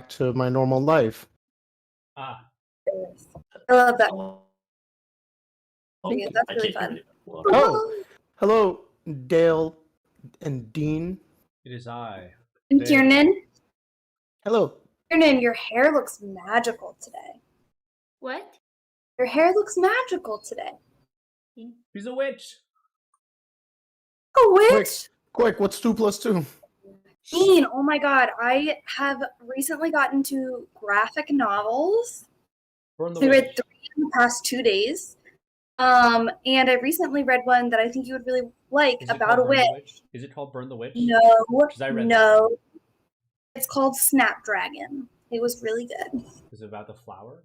back to my normal life. Ah. I love that. Oh, That's I really can't fun. hear you. Oh, hello, Dale and Dean. It is I. And Dale. Kiernan, Hello. your hair looks magical today. What? Your hair looks magical today. He's a witch. A witch? Quick, what's 2 plus 2? Dean, oh my god, I have recently gotten to graphic novels. Burn the I read witch. 3 in the past 2 days. And I recently read one that I think you would really like Is it about a called Burn the witch. Is it called Burn the Witch? No, 'Cause I read no. It's called Snapdragon. It was really good. Is it about the flower?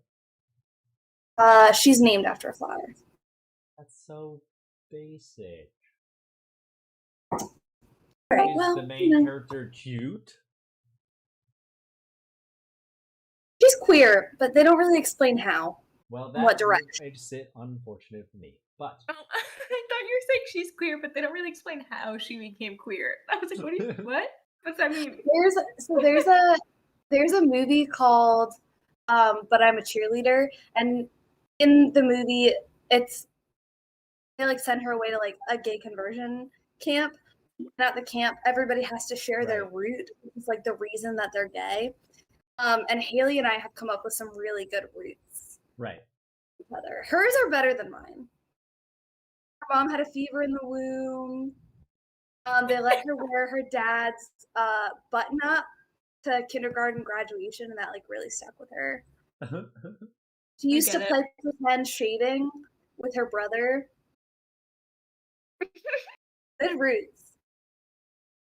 She's named after a flower. That's so basic. All right, Is well, the main character cute? she's queer, but they don't really explain how. Well, What that direction? makes it unfortunate for me. But Oh, I thought you were saying she's queer, but they don't really explain how she became queer. I was like, what? What's that mean? There's a movie called But I'm a Cheerleader, and in the movie they like send her away to like a gay conversion camp. And at the camp, everybody has to share their root. It's like the reason that they're gay. And Haley and I have come up with some really good roots. right. Together. Hers are better than mine. Her mom had a fever in the womb. They let her wear her dad's button up to kindergarten graduation, and that like really stuck with her. She used to play pretend shaving with her brother. Good roots.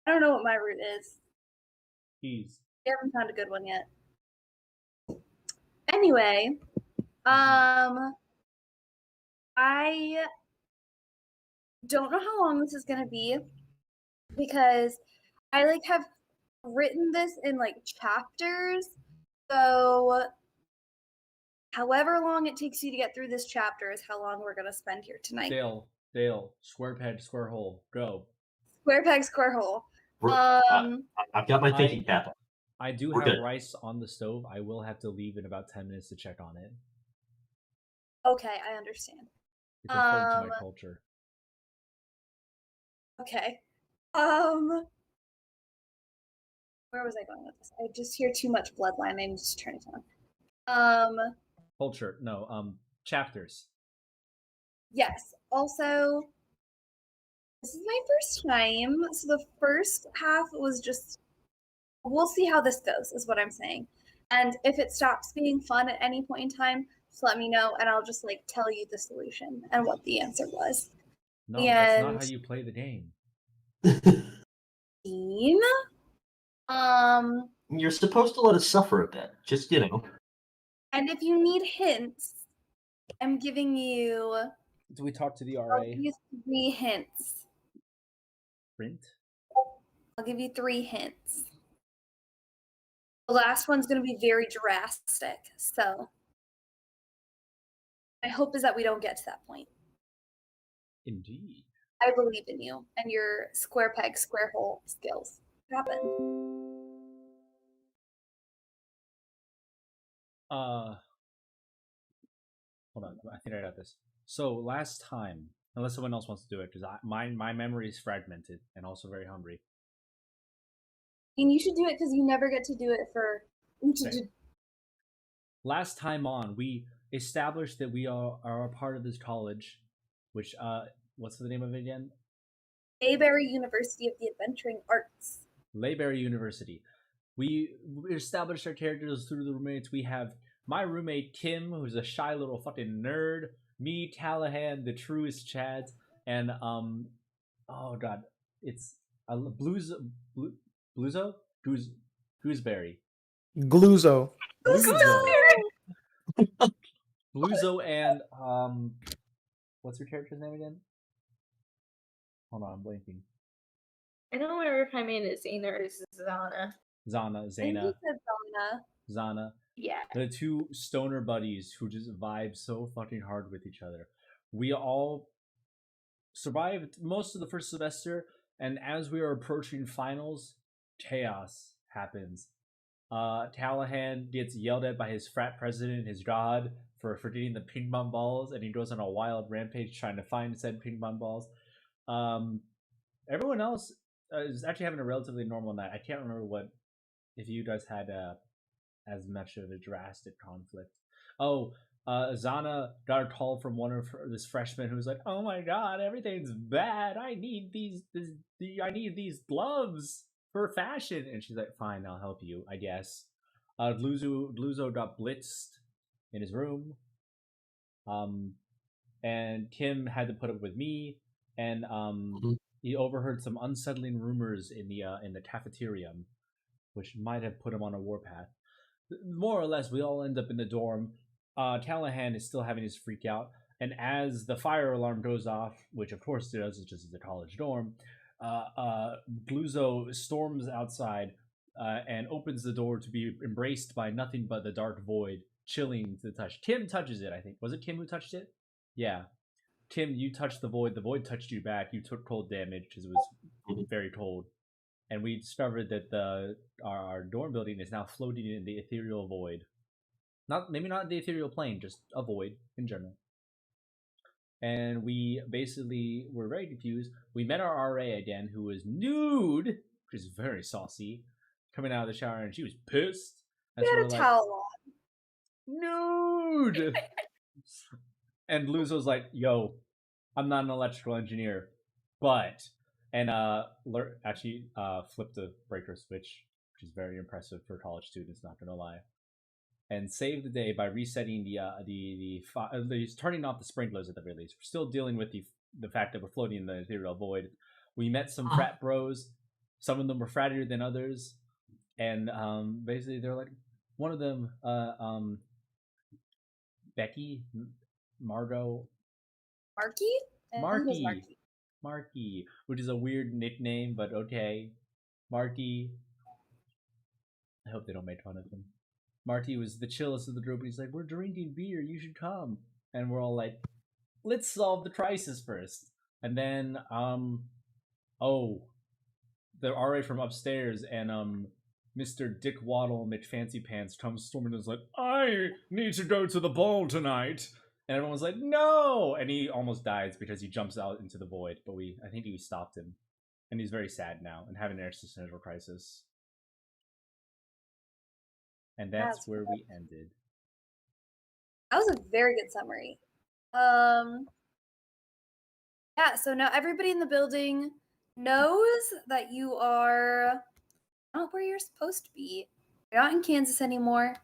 I don't know what my root is. He's. We haven't found a good one yet. Anyway, I don't know how long this is gonna be because I like have written this in like chapters. So however long it takes you to get through this chapter is how long we're gonna spend here tonight. Dale, square peg, square hole, go. Square peg, square hole. I've got my thinking cap on. I do We're have good. rice on the stove. I will have to leave in about 10 minutes to check on it. Okay, I understand. It's important to my culture. Okay. Where was I going with this? I just hear too much bloodline. I need to turn it on. Culture. No, chapters. Yes. Also, this is my first time. So the first half was just, we'll see how this goes, is what I'm saying. And if it stops being fun at any point in time, just let me know and I'll just like tell you the solution and what the answer was. No, that's not how you play the game. Dean? You're supposed to let us suffer a bit. Just, And if you need hints, I'm giving you... Do we talk to the RA? I'll give you 3 hints. Print? I'll give you 3 hints. The last one's going to be very drastic, so my hope is that we don't get to that point. Indeed. I believe in you and your square peg, square hole skills. Happen. Hold on. I think I got this. So last time, unless someone else wants to do it, because my memory is fragmented and also very hungry. And you should do it because you never get to do it for. Last time on, we established that we are a part of this college, which what's the name of it again? Mayberry University of the Adventuring Arts. Mayberry University. We established our characters through the roommates. We have my roommate Kim, who's a shy little fucking nerd. Me, Callahan, the truest Chad, and oh god, it's Gooseberry. Gluzo. Bluzo and what's your character's name again? Hold on, I'm blanking. I don't remember if I made it Zana or Zana. Zana. Yeah. The 2 stoner buddies who just vibe so fucking hard with each other. We all survived most of the first semester, and as we are approaching finals, chaos happens. Callahan gets yelled at by his frat president, his god, for forgetting the ping pong balls, and he goes on a wild rampage trying to find said ping pong balls. Everyone else is actually having a relatively normal night. I can't remember if you guys had as much of a drastic conflict. Zana got a call from one of this freshman who was like, "Oh my god, everything's bad. I need these gloves for fashion." And she's like, "Fine, I'll help you, I guess." Gluzo got blitzed in his room. And Kim had to put up with me, and he overheard some unsettling rumors in the cafeteria, which might have put him on a warpath. More or less, we all end up in the dorm. Callahan is still having his freak out, and as the fire alarm goes off, which of course it does, it's just a college dorm, Gluzo storms outside and opens the door to be embraced by nothing but the dark void, chilling to the touch. Kim touches it, I think. Was it Kim who touched it? Yeah. Kim, you touched the void touched you back, you took cold damage because it was very cold. And we discovered that our dorm building is now floating in the ethereal void. Maybe not the ethereal plane, just a void in general. And we basically were very confused. We met our RA again, who was nude, which is very saucy, coming out of the shower, and she was pissed. We had a towel on. Nude! And Luzo's like, "Yo, I'm not an electrical engineer, but..." And actually flipped the breaker switch, which is very impressive for college students, not gonna lie. And saved the day by resetting turning off the sprinklers at the very least. We're still dealing with the fact that we're floating in the ethereal void. We met some frat bros. Some of them were frattier than others, and basically they're like, one of them, Becky, Margot, Marky, which is a weird nickname, but okay. Marky. I hope they don't make fun of him. Marty was the chillest of the group. He's like, "We're drinking beer. You should come." And we're all like, "Let's solve the crisis first." And then, the RA from upstairs and Mr. Dick Waddle McFancy Pants comes storming and is like, "I need to go to the ball tonight." And everyone's like, "No!" And he almost dies because he jumps out into the void. But I think we stopped him. And he's very sad now and having an existential crisis. And that's where we ended. That was a very good summary. Yeah, so now everybody in the building knows that you are not where you're supposed to be. You're not in Kansas anymore.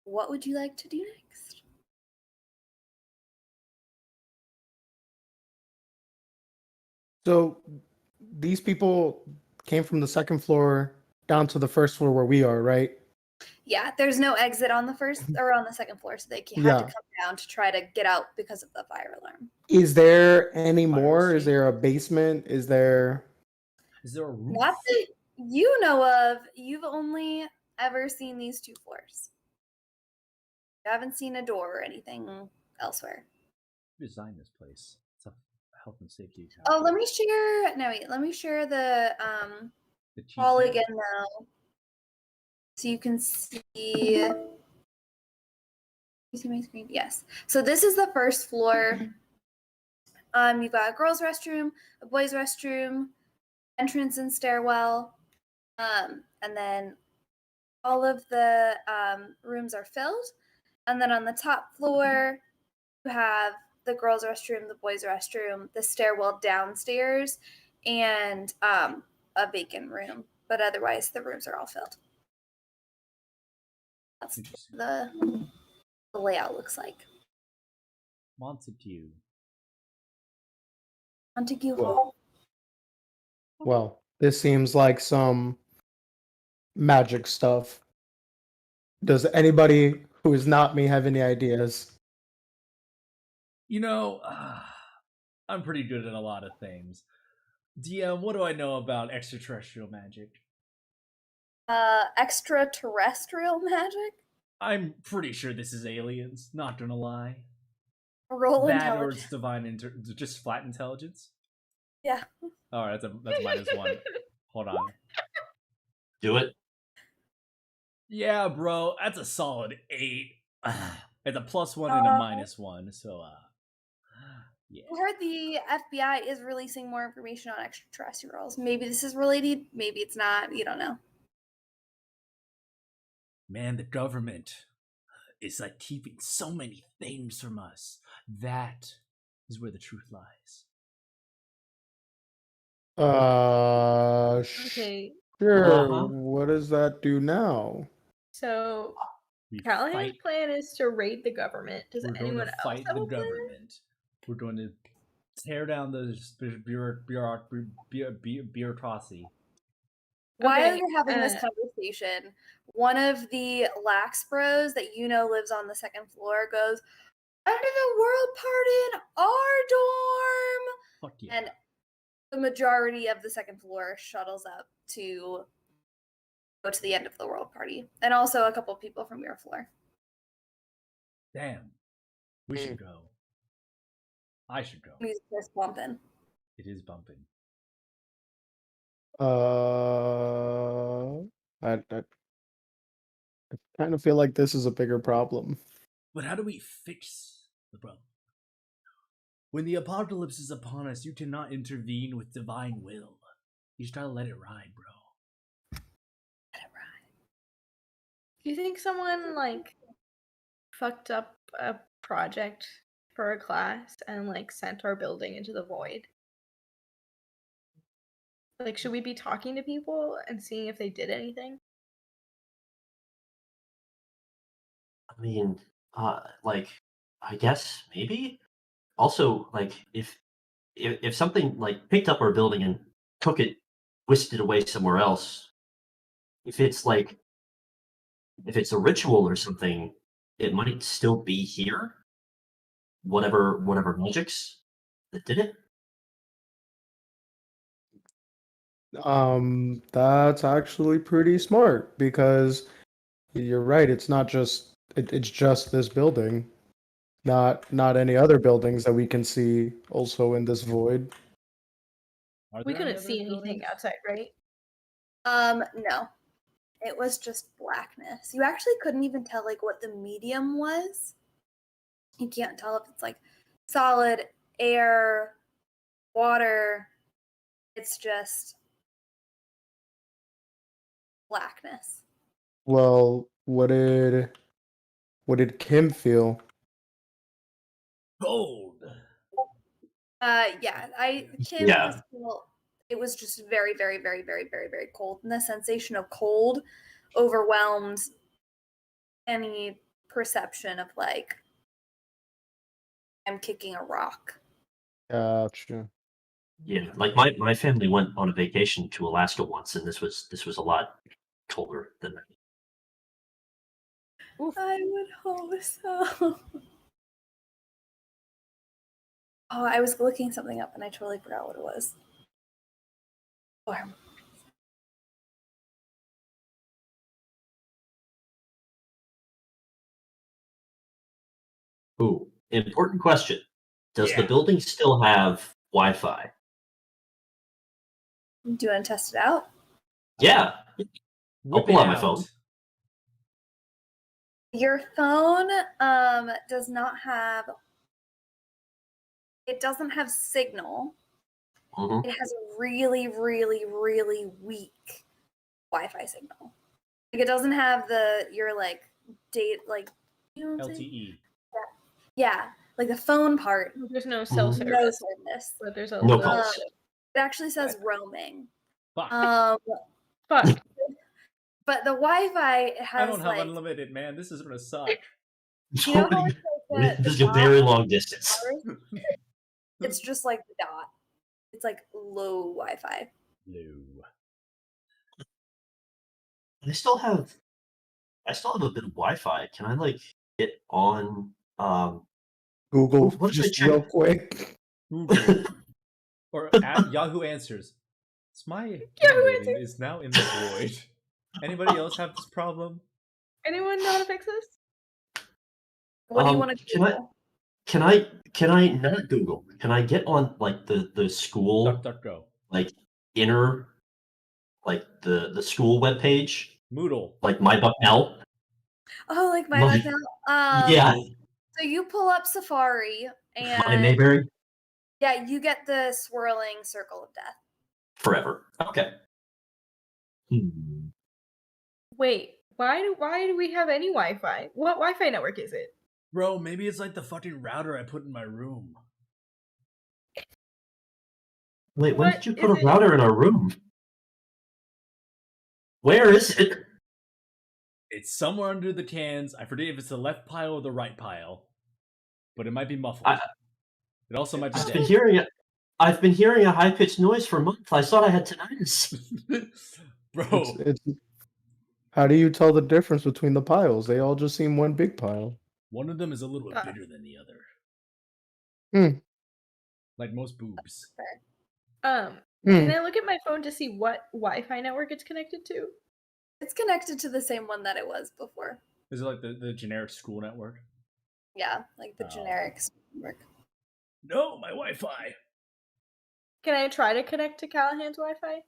What would you like to do next? So these people came from the second floor down to the first floor where we are, right? Yeah, there's no exit on the first or on the second floor, so they have to come down to try to get out because of the fire alarm. Is there any more? Is there a basement? Is there a roof? Not that you know of. You've only ever seen these 2 floors. You haven't seen a door or anything elsewhere. Who designed this place? It's a health and safety. Oh, let me share the hall again now, so you can see. You see my screen? Yes. So this is the first floor. You've got a girls' restroom, a boys' restroom, entrance and stairwell, and then all of the rooms are filled. And then on the top floor, you have the girls' restroom, the boys' restroom, the stairwell downstairs, and a vacant room. But otherwise, the rooms are all filled. That's the layout looks like. Montague Hall. Well, this seems like some magic stuff. Does anybody who is not me have any ideas? You know, I'm pretty good at a lot of things. DM, what do I know about extraterrestrial magic? Extraterrestrial magic? I'm pretty sure this is aliens, not gonna lie. Roll that intelligence. Or it's divine just flat intelligence? Yeah. Alright, that's -1. Hold on. Do it. Yeah, bro, that's a solid 8. It's a +1 and a -1, so yeah. I heard the FBI is releasing more information on extraterrestrials. Maybe this is related, maybe it's not. You don't know. Man, the government is like keeping so many things from us. That is where the truth lies. Okay, Sure. Uh-huh. What does that do now? so We Callahan's fight. plan is to raid the government. Does We're going anyone to else fight have the a plan? government. We're going to tear down those bureaucracy. While Okay, you're having this conversation, one of the lax bros that you know lives on the second floor goes, "Under the world party in our dorm," Fuck yeah. and the majority of the second floor shuttles up to go to the end of the world party, and also a couple people from your floor. Damn. We should go. I should go. Music is bumping. It is bumping. I kind of feel like this is a bigger problem. But how do we fix the problem? When the apocalypse is upon us, you cannot intervene with divine will. You just gotta let it ride, bro. do you think someone like fucked up a project for a class and like sent our building into the void? Like, should we be talking to people and seeing if they did anything? I mean, like, I guess maybe. Also, like, if something like picked up our building and took it, whisked it away somewhere else, if it's a ritual or something, it might still be here. Whatever magics that did it. That's actually pretty smart because you're right, it's not just it's just this building. Not any other buildings that we can see also in this void. Are We there any couldn't other see anything buildings? outside, right? No. It was just blackness. You actually couldn't even tell like what the medium was. You can't tell if it's like solid, air, water. It's just blackness. Well, what did Kim feel? Gold. Yeah, Kim Yeah. just felt it was just very, very, very, very, very, very cold. And the sensation of cold overwhelmed any perception of like I'm kicking a rock. Gotcha. Yeah, like my family went on a vacation to Alaska once, and this was a lot colder than that. I would hope so. Oh, I was looking something up and I totally forgot what it was. Ooh, important question. Does the Yeah. building still have Wi-Fi? Do you want to test it out? Yeah. Whip pull it out my phone. Your phone does not have. It doesn't have signal. Mhm. It has a really, really, really weak Wi-Fi signal. Like it doesn't have your like date like you know what I'm saying? LTE. Yeah, like the phone part. There's no cell Mhm. service, No service. but there's a No little calls. bit of It actually says roaming. Fuck. fuck. But the Wi-Fi I has don't have like unlimited, man. This is gonna suck. you know how it's like This is the a very dot long distance. it's just like the dot. It's like low Wi-Fi. No. I still have a bit of Wi-Fi. Can I like get on Google what if I just check- real quick. Google. Or at Yahoo Answers. It's my handwriting is now in the void. Anybody else have this problem? Anyone know how to fix this? What do you want to do? Can I not Google? Can I get on like the school DuckDuckGo. like inner like the school webpage, Moodle. like My Bucknell. Oh, like my My- Bucknell. Yeah, So you pull up Safari, My and Mayberry yeah, you get the swirling circle of death. forever. Okay. Hmm. Wait, why do we have any Wi-Fi? What Wi-Fi network is it? Bro, maybe it's like the fucking router I put in my room. Wait, when What did you is put a it? router in our room? Where is it? It's somewhere under the cans. I forget if it's the left pile or the right pile, but it might be muffled. It also might be I've been dead. hearing it. I've been hearing a high pitched noise for months. I thought I had tinnitus. Bro, It's how do you tell the difference between the piles? They all just seem one big pile. one of them is a little bit bigger than the other. Hmm. Like most boobs. Can Hmm. I look at my phone to see what Wi-Fi network it's connected to? It's connected to the same one that it was before. Is it like the generic school network? Yeah, like the Oh. generic network. No, my Wi-Fi. Can I try to connect to Callahan's Wi-Fi?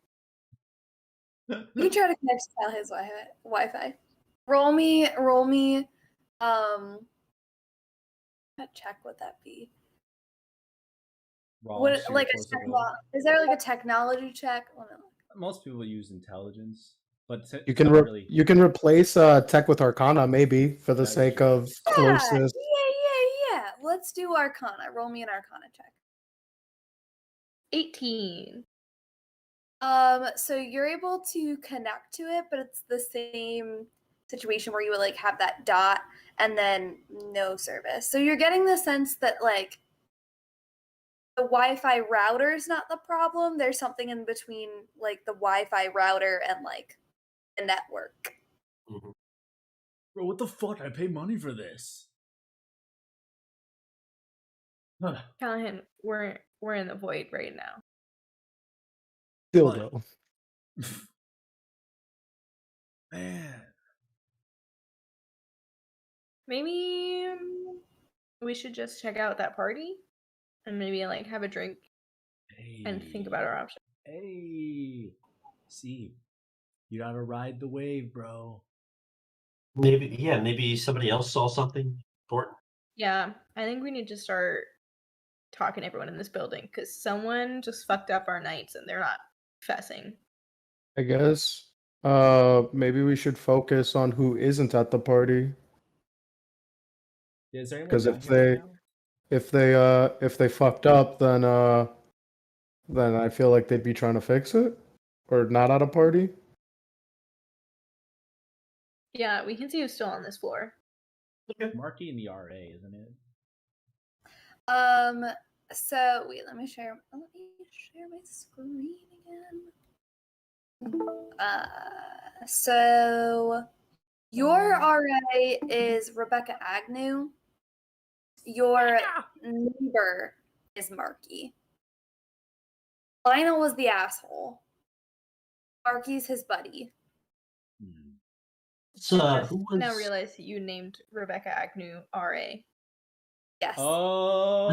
You can try to connect to his Wi-Fi. Roll me. What check would that be? Raw, What sheer like force a of will. is there like a technology check? Well, no. Most people use intelligence, but You can not really. you can replace tech with Arcana maybe for the That is sake true. of closest. Yeah. Let's do Arcana. Roll me an Arcana check. 18. So you're able to connect to it, but it's the same situation where you would like have that dot and then no service. So you're getting the sense that like the Wi-Fi router is not the problem. There's something in between like the Wi-Fi router and like the network. Bro, what the fuck? I pay money for this. Huh. Callahan, we're in the void right now. Dildo. Man. Maybe we should just check out that party and maybe like have a drink and think about our options. Hey. See, you gotta ride the wave, bro. Maybe somebody else saw something important. Yeah, I think we need to start talking to everyone in this building because someone just fucked up our nights and they're not fessing. I guess. Maybe we should focus on who isn't at the party. Yeah, is there anyone Because down if here right now? if they fucked up, then I feel like they'd be trying to fix it, or not at a party. Yeah, we can see who's still on this floor. Marky in the RA, isn't it? So wait, let me share my screen again. So your RA is Rebecca Agnew. Your neighbor is Marky. Lionel was the asshole. Marky's his buddy. So I who just was? now realize that you named Rebecca Agnew RA. Yes. Oh.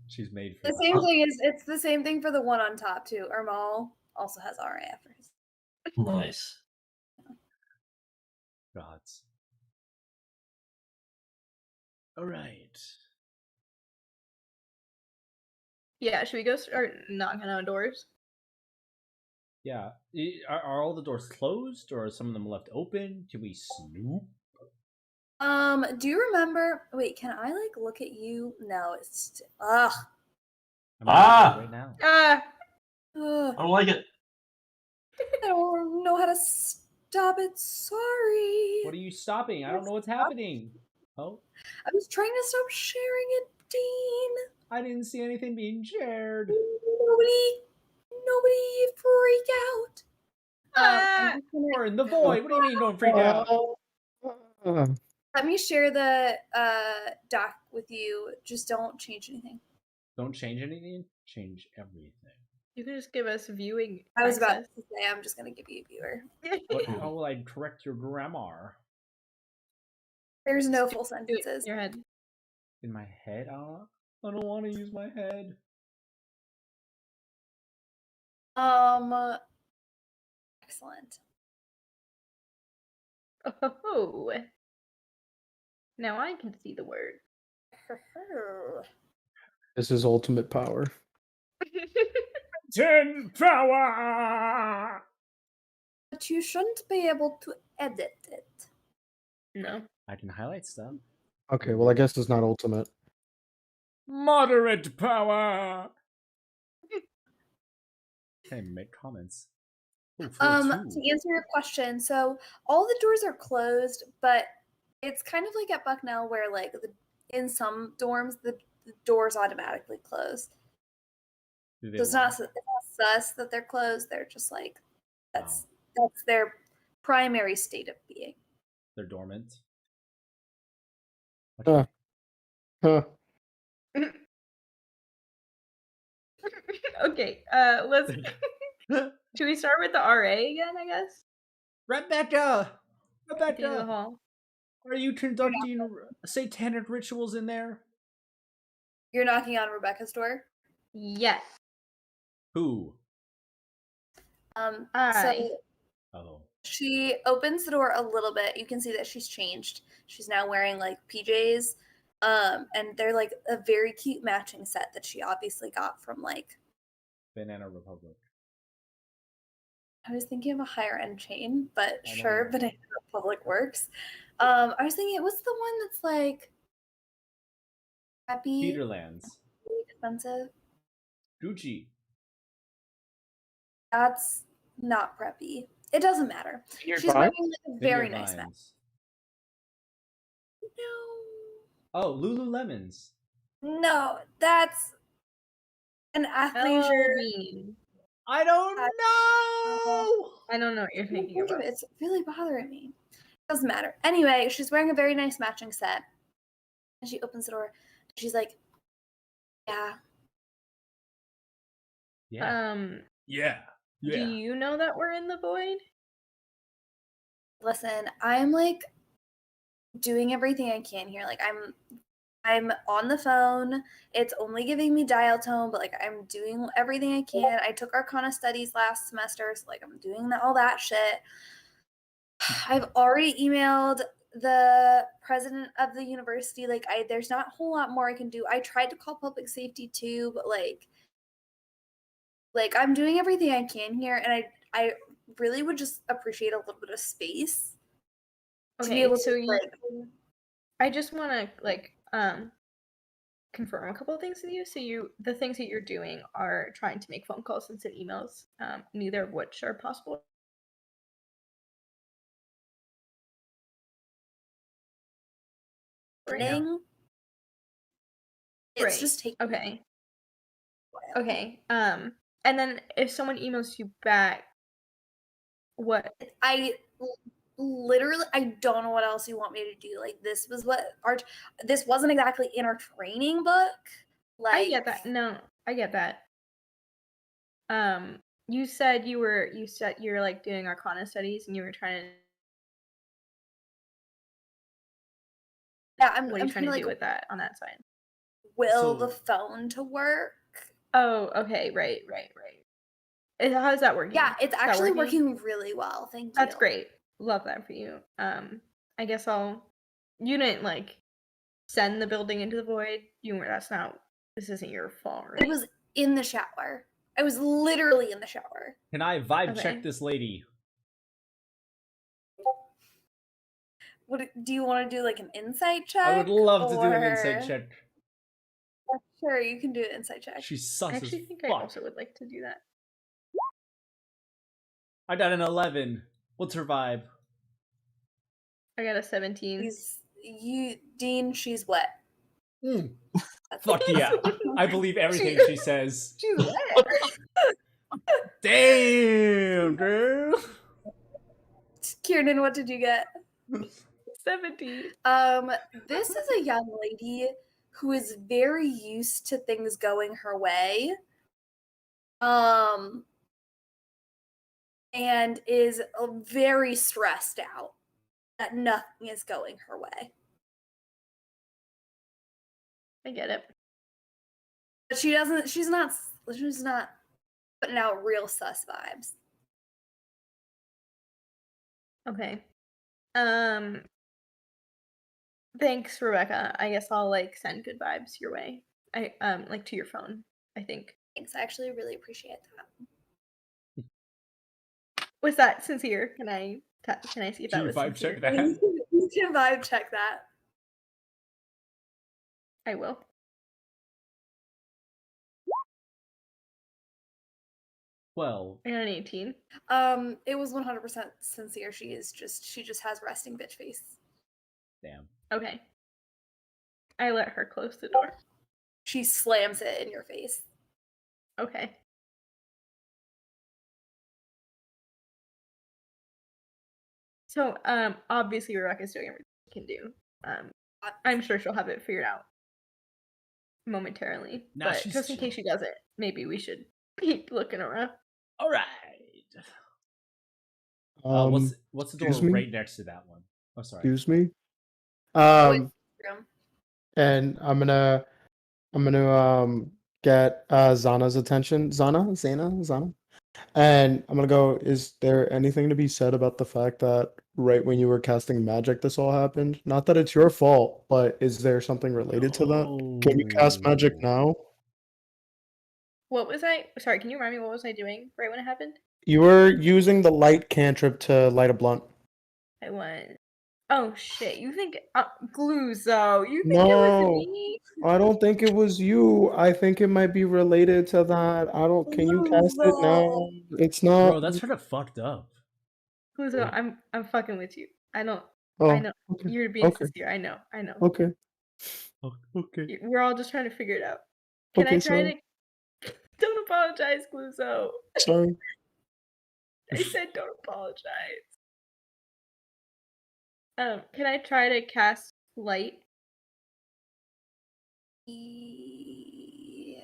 She's made for The that. same thing is it's the same thing for the one on top too. Ermal also has RA after his. Nice. Gods. All right. Yeah, should we go start knocking on doors? Yeah. Are all the doors closed or are some of them left open? Can we snoop? Do you remember? Wait, can I like look at you? No, it's ugh. I'm gonna do it right now. Ah! Ugh. I don't like it. I don't know how to stop it. Sorry. What are you stopping? I don't know what's happening. Oh, I was trying to stop sharing it, Dean. I didn't see anything being shared. Nobody freak out. I'm just gonna- We're in the void. What do you mean don't freak out? let me share the doc with you. Just don't change anything. Don't change anything. Change everything. You can just give us viewing. I was about access. to say I'm just gonna give you a viewer. But how will I correct your grammar? There's no full Do it sentences. in your head. In my head? I don't want to use my head. Excellent. Oh. Now I can see the word. This is ultimate power. 10 power! But you shouldn't be able to edit it. No. I can highlight stuff. Okay, well I guess it's not ultimate. Moderate power! Can't even make comments. Ooh, floor 2. To answer your question, so all the doors are closed, but it's kind of like at Bucknell where like in some dorms the doors automatically close. Do they So it's want- not sus that they're closed. They're just like that's their primary state of being. They're dormant. Huh. Huh. Okay, let's should we start with the RA again, I guess? Rebecca! At the end of the Rebecca! hall. Are you conducting satanic rituals in there? You're knocking on Rebecca's door. Yes. Who? So I. Oh. she opens the door a little bit. You can see that she's changed. She's now wearing like PJs. And they're like a very cute matching set that she obviously got from like Banana Republic. I was thinking of a higher end chain, but I don't sure, know. Banana Republic works. I was thinking, what's the one that's like happy, Peterlands. really expensive? Gucci. That's not preppy. It doesn't matter. Vineyard She's Vines? wearing like a very Vineyard nice match. Vines. Oh, Lululemons. No, that's an athleisure. Halloween. I don't know! I don't know what you're thinking Think of about. it, it's really bothering me. Doesn't matter. Anyway, she's wearing a very nice matching set. And she opens the door. She's like, yeah. Yeah. Yeah. Do you know that we're in the void? Listen, I'm like doing everything I can here. Like I'm on the phone. It's only giving me dial tone, but like I'm doing everything I can. I took Arcana Studies last semester, so like I'm doing all that shit. I've already emailed the president of the university. Like there's not a whole lot more I can do. I tried to call public safety too, but like I'm doing everything I can here, and I really would just appreciate a little bit of space to be Okay, able so to you, like I just want to like confirm a couple of things with you. So the things that you're doing are trying to make phone calls and send emails, neither of which are possible. Right now. learning. It's Right. just taking Okay. a while. Okay. And then if someone emails you back, what? I literally I don't know what else you want me to do. Like this was what this wasn't exactly in our training book. Like I get that. No, I get that. You said you're like doing Arcana studies and you were trying to. Yeah, I'm What are you trying trying to to do with that on that side? will So- the phone to work. Oh, okay, right. How's that working? Yeah, it's Is that actually working really well. Thank you. That's great. Love that for you. I guess you didn't like send the building into the void. This isn't your fault, right? It was in the shower. I was literally in the shower. Can I vibe Okay. check this lady? What do you want to do? Like an insight check? I would love to do an insight or- check. Sure, you can do an insight check. She's I sus as actually think fuck. I also would like to do that. I got an 11. What's her vibe? I got a 17. Dean, she's wet. Mm, That's fuck it. yeah. I believe everything she says. She's wet. Damn, girl. Kieran, what did you get? 17. This is a young lady who is very used to things going her way. And is very stressed out that nothing is going her way. I get it. But she's not putting out real sus vibes. Okay. Thanks, Rebecca. I guess I'll like send good vibes your way. I like to your phone, I think. Thanks. I actually really appreciate that. Was that sincere? Can I see if Do that you was vibe sincere? check that? You can vibe check that. I will. Well, I got an 18. It was 100% sincere. She just has resting bitch face. damn. Okay. I let her close the door. She slams it in your face. Okay. So, obviously Rebecca's doing everything she can do. I'm sure she'll have it figured out momentarily. Nah, but she's just in case she doesn't, maybe we should keep looking around. All right. What's the door excuse me? right next to that one? Oh, sorry. Excuse me. Room. And I'm gonna get Zana's attention. Zana. And I'm gonna go, is there anything to be said about the fact that right when you were casting magic this all happened? Not that it's your fault, but is there something related to that? Can you cast magic now? What was I? Sorry, can you remind me what was I doing right when it happened? You were using the light cantrip to light a blunt. I was. Oh shit! You think Gluzo? You think it No. was me? I don't think it was you. I think it might be related to that. I don't. Can you cast it now? It's not. Bro, that's kind of fucked up. Gluzo, I'm fucking with you. I know. Oh, I know. okay. You're being Okay. sincere. I know. Okay. Okay. We're all just trying to figure it out. Can I Okay, try sorry. to? Don't apologize, Gluzo. Sorry. I said don't apologize. Can I try to cast light? Yeah.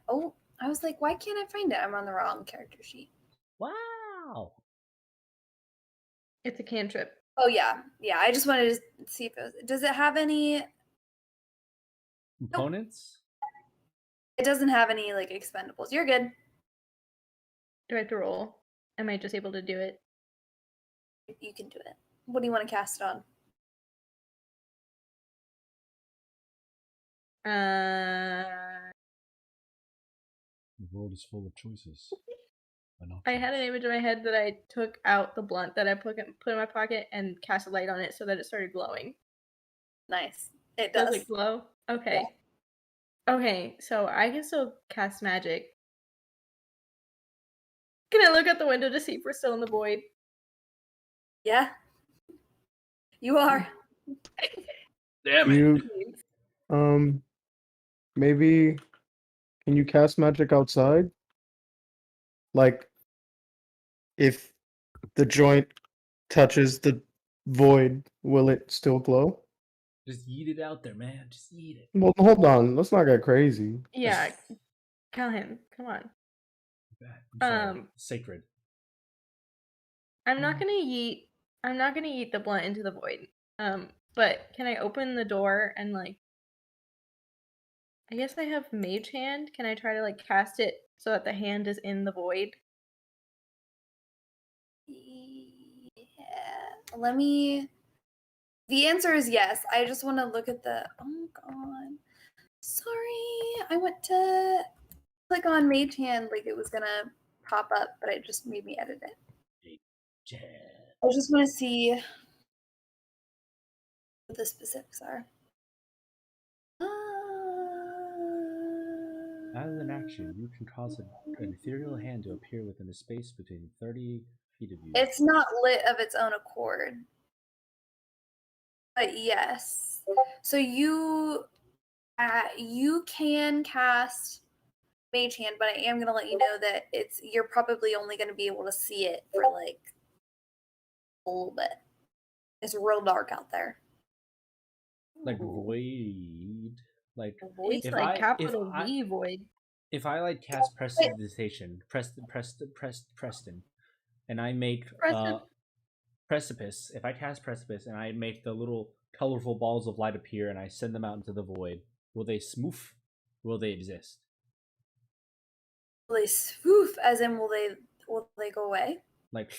Oh, I was like, why can't I find it? I'm on the wrong character sheet. Wow. It's a cantrip. Oh yeah. I just wanted to see if does it have any? Components? It doesn't have any like expendables. You're good. Do I have to roll? Am I just able to do it? You can do it. What do you want to cast it on? The world is full of choices. I had an image in my head that I took out the blunt that I put in my pocket and cast a light on it so that it started glowing. Nice. It Does does. it glow? Okay. Yeah. Okay, so I can still cast magic. Can I look out the window to see if we're still in the void? Yeah. You are. Damn it. Maybe can you cast magic outside? Like if the joint touches the void, will it still glow? Just eat it out there, man. Just eat it. Well, hold on. Let's not get crazy. Yeah. Callahan, come on. I'm sorry. Sacred. I'm not gonna eat the blunt into the void. But can I open the door and like I guess I have mage hand. Can I try to like cast it so that the hand is in the void? Yeah. Let me. The answer is yes. I just want to look at the. Oh god. Sorry. I went to click on mage hand like it was gonna pop up, but it just made me edit it. I just want to see what the specifics are. As an action, you can cause an ethereal hand to appear within a space between 30 feet of you. It's not lit of its own accord. But yes. So you can cast mage hand, but I am gonna let you know that you're probably only gonna be able to see it for like a little bit. It's real dark out there. Like void. Like It's if like I capital V void. if I like cast prestidigitation, Preston, and I make precipice. If I cast precipice and I make the little colorful balls of light appear and I send them out into the void, will they smoof? Will they exist? Will they swoof? As in, will they go away? Like,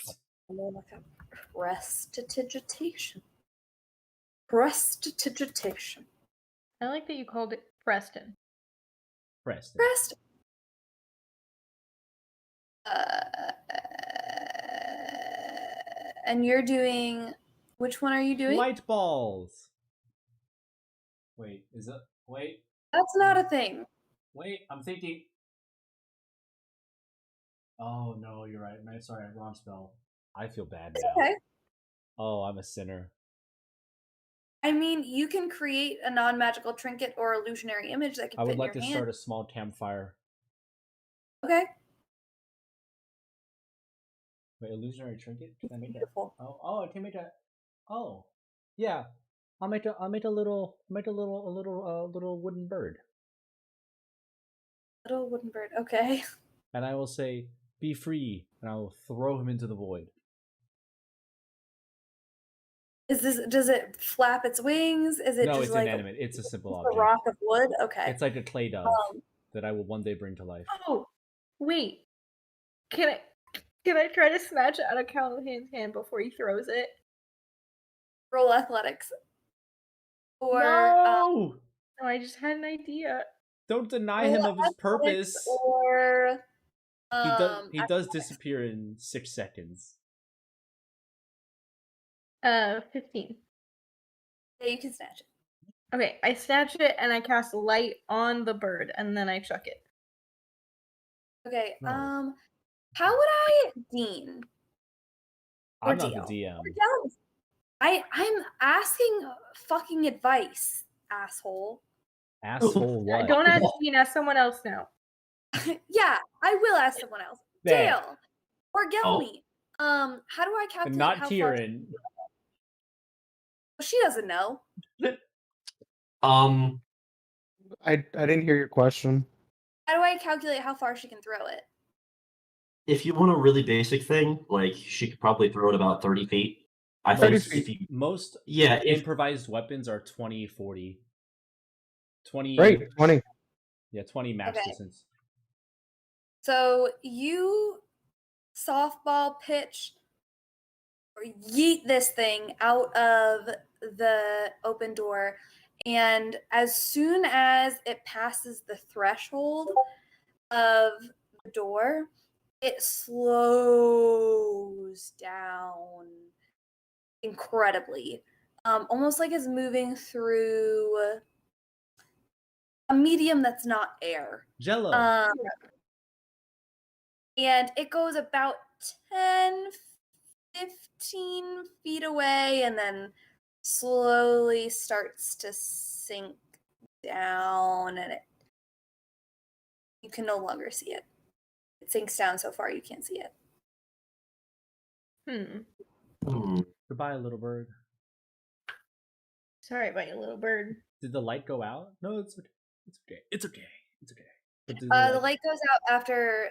Prestidigitation. Prestidigitation. I like that you called it Preston. Preston. Prest. And you're doing. Which one are you doing? Light balls. Wait, is it? Wait, That's not a thing. I'm thinking. Oh no, you're right. No, sorry, wrong spell. I feel bad It's now. okay. Oh, I'm a sinner. I mean, you can create a non-magical trinket or illusionary image that can I fit would in like your to hand. start a small campfire. Okay. Wait, illusionary trinket? Can I make that? Beautiful. Oh, I can make that. Oh, yeah. I'll make a little wooden bird, Little wooden bird. Okay. and I will say, "Be free," and I will throw him into the void. Does it flap its wings? Is it No, just it's like inanimate. It's a simple a object. rock of wood? Okay. It's like a clay dove Um, that I will one day bring to life. Oh, wait. Can I try to snatch it out of Callahan's hand before he throws it? roll athletics. Or No! No, I just had an idea. Don't deny roll him of his athletics purpose. Or He does disappear in 6 seconds. 15. Yeah, you can snatch it. Okay, I snatch it and I cast light on the bird and then I chuck it. Okay. No. How would I Dean? Or I'm not Deal? the DM. Or Del? I'm asking fucking advice, asshole. Asshole what? Don't ask me, ask someone else now. Yeah, I will ask someone else. There. Dale or Gelmy. How do I calculate Not how Tyrion. far? She doesn't know. I didn't hear your question. How do I calculate how far she can throw it? If you want a really basic thing, like she could probably throw it about 30 feet. I 30 think feet. if you Most if improvised weapons are 20, 40. 20. Great, 20. Yeah, 20 max Okay. distance. So you softball pitch or yeet this thing out of the open door, and as soon as it passes the threshold of the door, it slows down incredibly, almost like it's moving through a medium that's not air. Jello. And it goes about 10, 15 feet away and then slowly starts to sink down, and you can no longer see it. It sinks down so far you can't see it. Goodbye, little bird. Sorry about you, little bird. Did the light go out? No, it's okay. It's okay. It's okay. It's okay. But did The light goes out after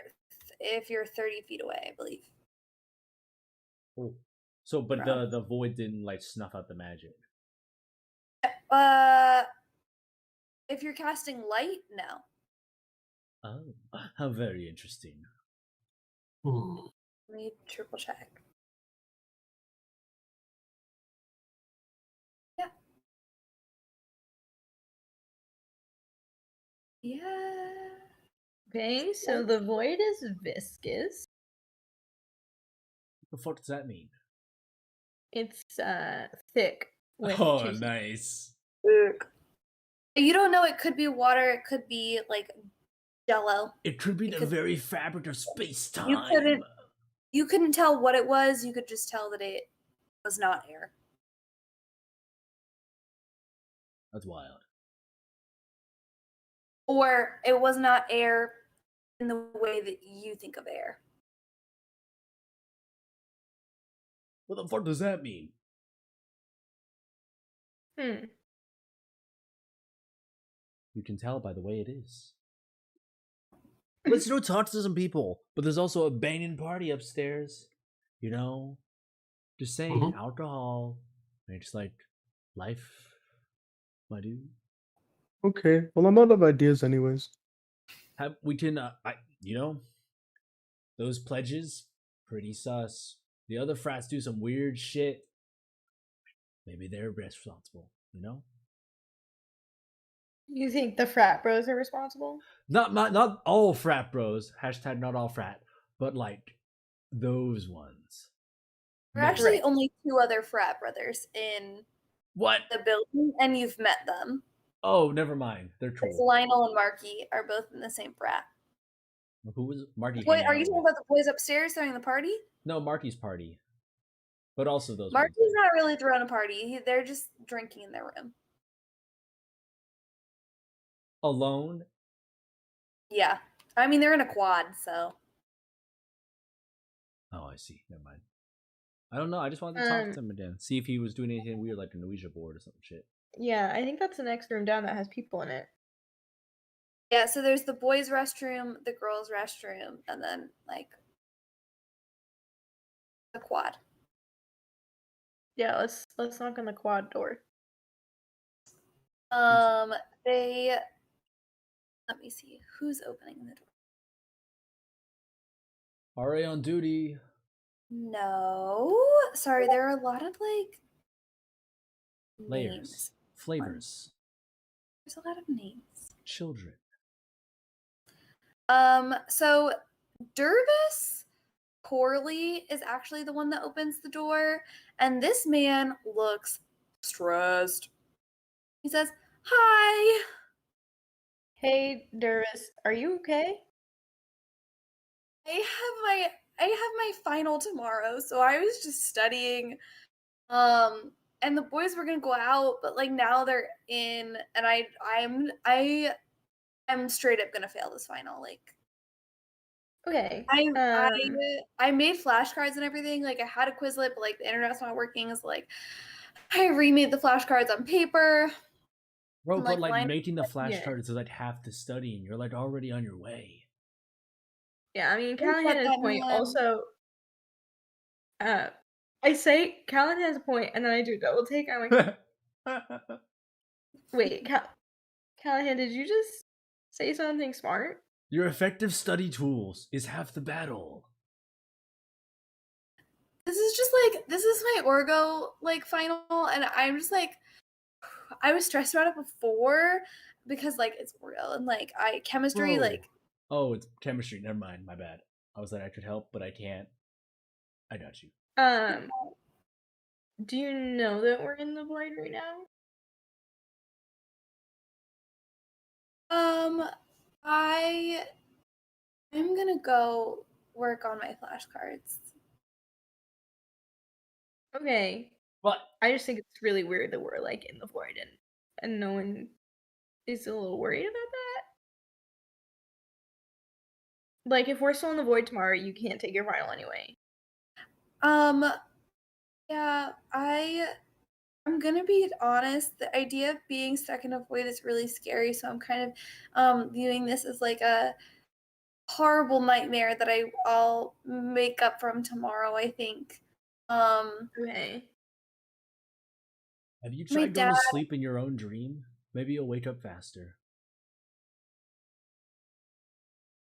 if you're 30 feet away, I believe. Oh. So, but the void didn't like snuff out the magic. If you're casting light, no. Oh, how very interesting. Let me triple check. Yeah. Yeah. Okay, so the void is viscous. What the fuck does that mean? It's thick. With Oh, juices. nice. You don't know. It could be water. It could be like Jello. It could be the very fabric of space-time. You couldn't tell what it was. You could just tell that it was not air. That's wild. Or it was not air in the way that you think of air. What the fuck does that mean? You can tell by the way it is. Let's go talk to some people. But there's also a banging party upstairs. You know? Just saying, alcohol makes like life, my dude. Okay, well, I'm out of ideas anyways. We can, Those pledges, pretty sus. The other frats do some weird shit. Maybe they're responsible, you know? You think the frat bros are responsible? Not all frat bros. Hashtag not all frat. But like those ones. There are actually Right. only 2 other frat brothers in What? the building, and you've met them. Oh, never mind. They're It's cool. Lionel and Marky are both in the same frat. Who was Marky? Boy, hanging are out you talking with? about the boys upstairs throwing the party? No, Marky's party. But also those ones. Marky's not really throwing a party. They're just drinking in their room. Alone? Yeah. I mean, they're in a quad, so. Oh, I see. Never mind. I don't know. I just wanted to talk to him again. See if he was doing anything weird like an Ouija board or some shit. Yeah, I think that's the next room down that has people in it. Yeah, so there's the boys' restroom, the girls' restroom, and then, like, the quad. Yeah, let's knock on the quad door. They. Let me see. Who's opening the door? RA on duty. No. Sorry, there are a lot of, like, Layers. names. Flavors. There's a lot of names. Children. So Dervis Corley is actually the one that opens the door, and this man looks stressed. He says, "Hi." Hey, Dervis, are you okay? I have my final tomorrow, so I was just studying. And the boys were gonna go out, but like now they're in, and I'm straight up gonna fail this final. Like Okay. I made flashcards and everything. Like I had a Quizlet, but like the internet's not working. So like I remade the flashcards on paper. Bro, and, but like lined- making the Yeah. flashcards is like half the studying. You're like already on your way. Yeah, I mean, Who's Callahan has that a point. man? Also, I say Callahan has a point, and then I do a double take. I'm like, wait, Callahan, did you just say something smart? Your effective study tools is half the battle. This is my Orgo like final, and I'm just like I was stressed about it before because like it's Orgo and like chemistry Bro. like Oh, it's chemistry. Never mind. My bad. I was like, I could help, but I can't. I got you. Do you know that we're in the void right now? I'm gonna go work on my flashcards. Okay. But I just think it's really weird that we're like in the void and no one is a little worried about that. Like if we're still in the void tomorrow, you can't take your final anyway. Yeah, I'm gonna be honest, the idea of being stuck in a void is really scary, so I'm kind of viewing this as like a horrible nightmare that I'll make up from tomorrow, I think. Okay. have you My tried going to dad- sleep in your own dream? Maybe you'll wake up faster.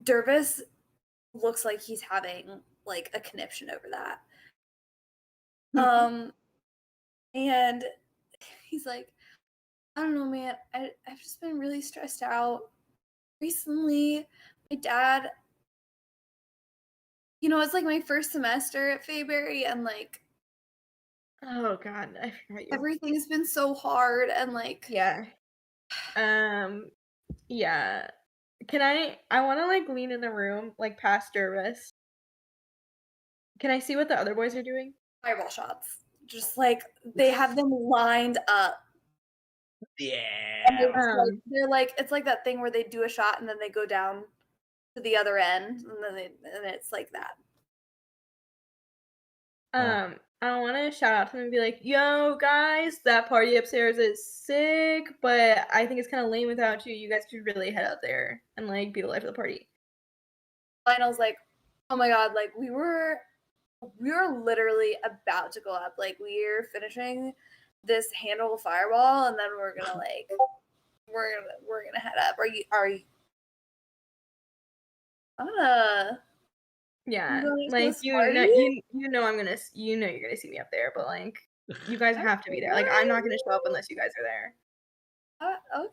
Dervis looks like he's having like a conniption over that. And he's like, I don't know, man. I've just been really stressed out recently. My dad, it's like my first semester at Fayberry, and like Oh god, I forgot you. everything's been so hard, and like Yeah. Yeah. Can I want to like lean in the room like past Dervis. Can I see what the other boys are doing? fireball shots, just like they have them lined up. Yeah. And they're like it's like that thing where they do a shot and then they go down to the other end, and it's like that. I want to shout out to them and be like, "Yo, guys, that party upstairs is sick, but I think it's kind of lame without you. You guys should really head out there and like be the life of the party." Lionel's like, oh my god, like we were literally about to go up, like we're finishing this handle fireball, and then we're gonna like we're gonna head up. Are you Yeah, Really so like smarty? you know I'm gonna you're gonna see me up there, but like you guys have to be there. Like I'm not gonna show up unless you guys are there. Okay.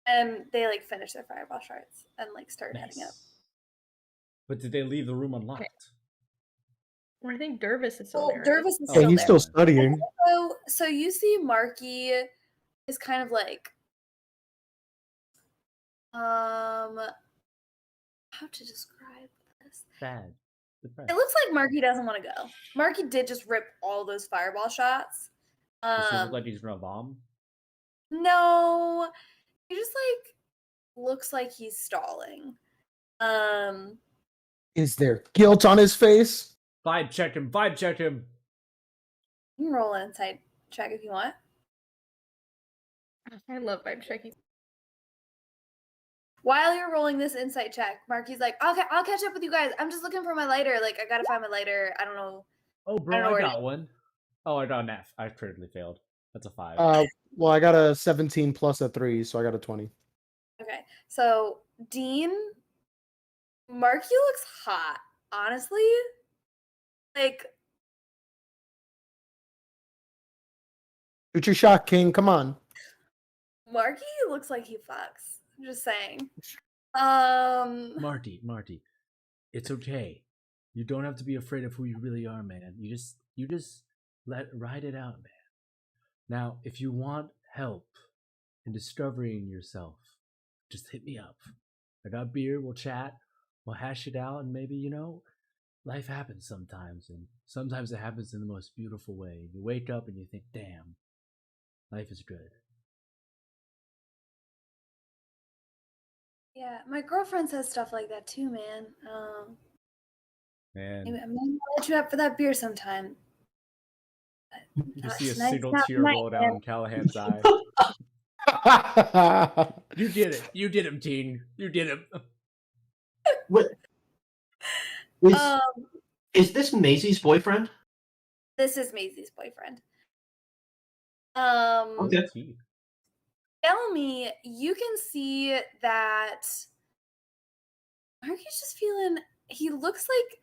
And they like finish their fireball shots and like start heading up. Nice. But did they leave the room unlocked? Well, I think Dervis is still Well, there, right? Dervis is Oh, Yeah, still he's there. still studying. So you see Marky is kind of like how to describe this? Bad. It looks like Marky doesn't want to go. Marky did just rip all those fireball shots. Does he look like he's gonna bomb? No, he just like looks like he's stalling. Is there guilt on his face? Vibe check him. Vibe check him. You can roll an insight check if you want. I love vibe checking. While you're rolling this insight check, Marky's like, okay, I'll catch up with you guys. I'm just looking for my lighter. Like, I gotta find my lighter. I don't know. Oh, I bro, don't know I where it got one. Oh, I got an F. I critically failed. That's a 5. Well, I got a 17 plus a 3, so I got a 20. Okay, so Dean, Marky looks hot. Honestly, like Shoot your shot, King. Come on. Marky looks like he fucks. I'm just saying. Marty, it's okay. You don't have to be afraid of who you really are, man. You just ride it out, man. Now, if you want help in discovering yourself, just hit me up. I got beer, we'll chat, we'll hash it out, and maybe, life happens sometimes, and sometimes it happens in the most beautiful way. You wake up and you think, damn, life is good. yeah, my girlfriend says stuff like that too, man. Man, Maybe I'm gonna let you up for that beer sometime. you see a Tonight's single not tear tonight, roll man. down Callahan's eye. You did it. You did him, Teen. You did him. What is this Maisie's boyfriend? This is Maisie's boyfriend. Okay. Bellamy, you can see that Marky's just feeling, he looks like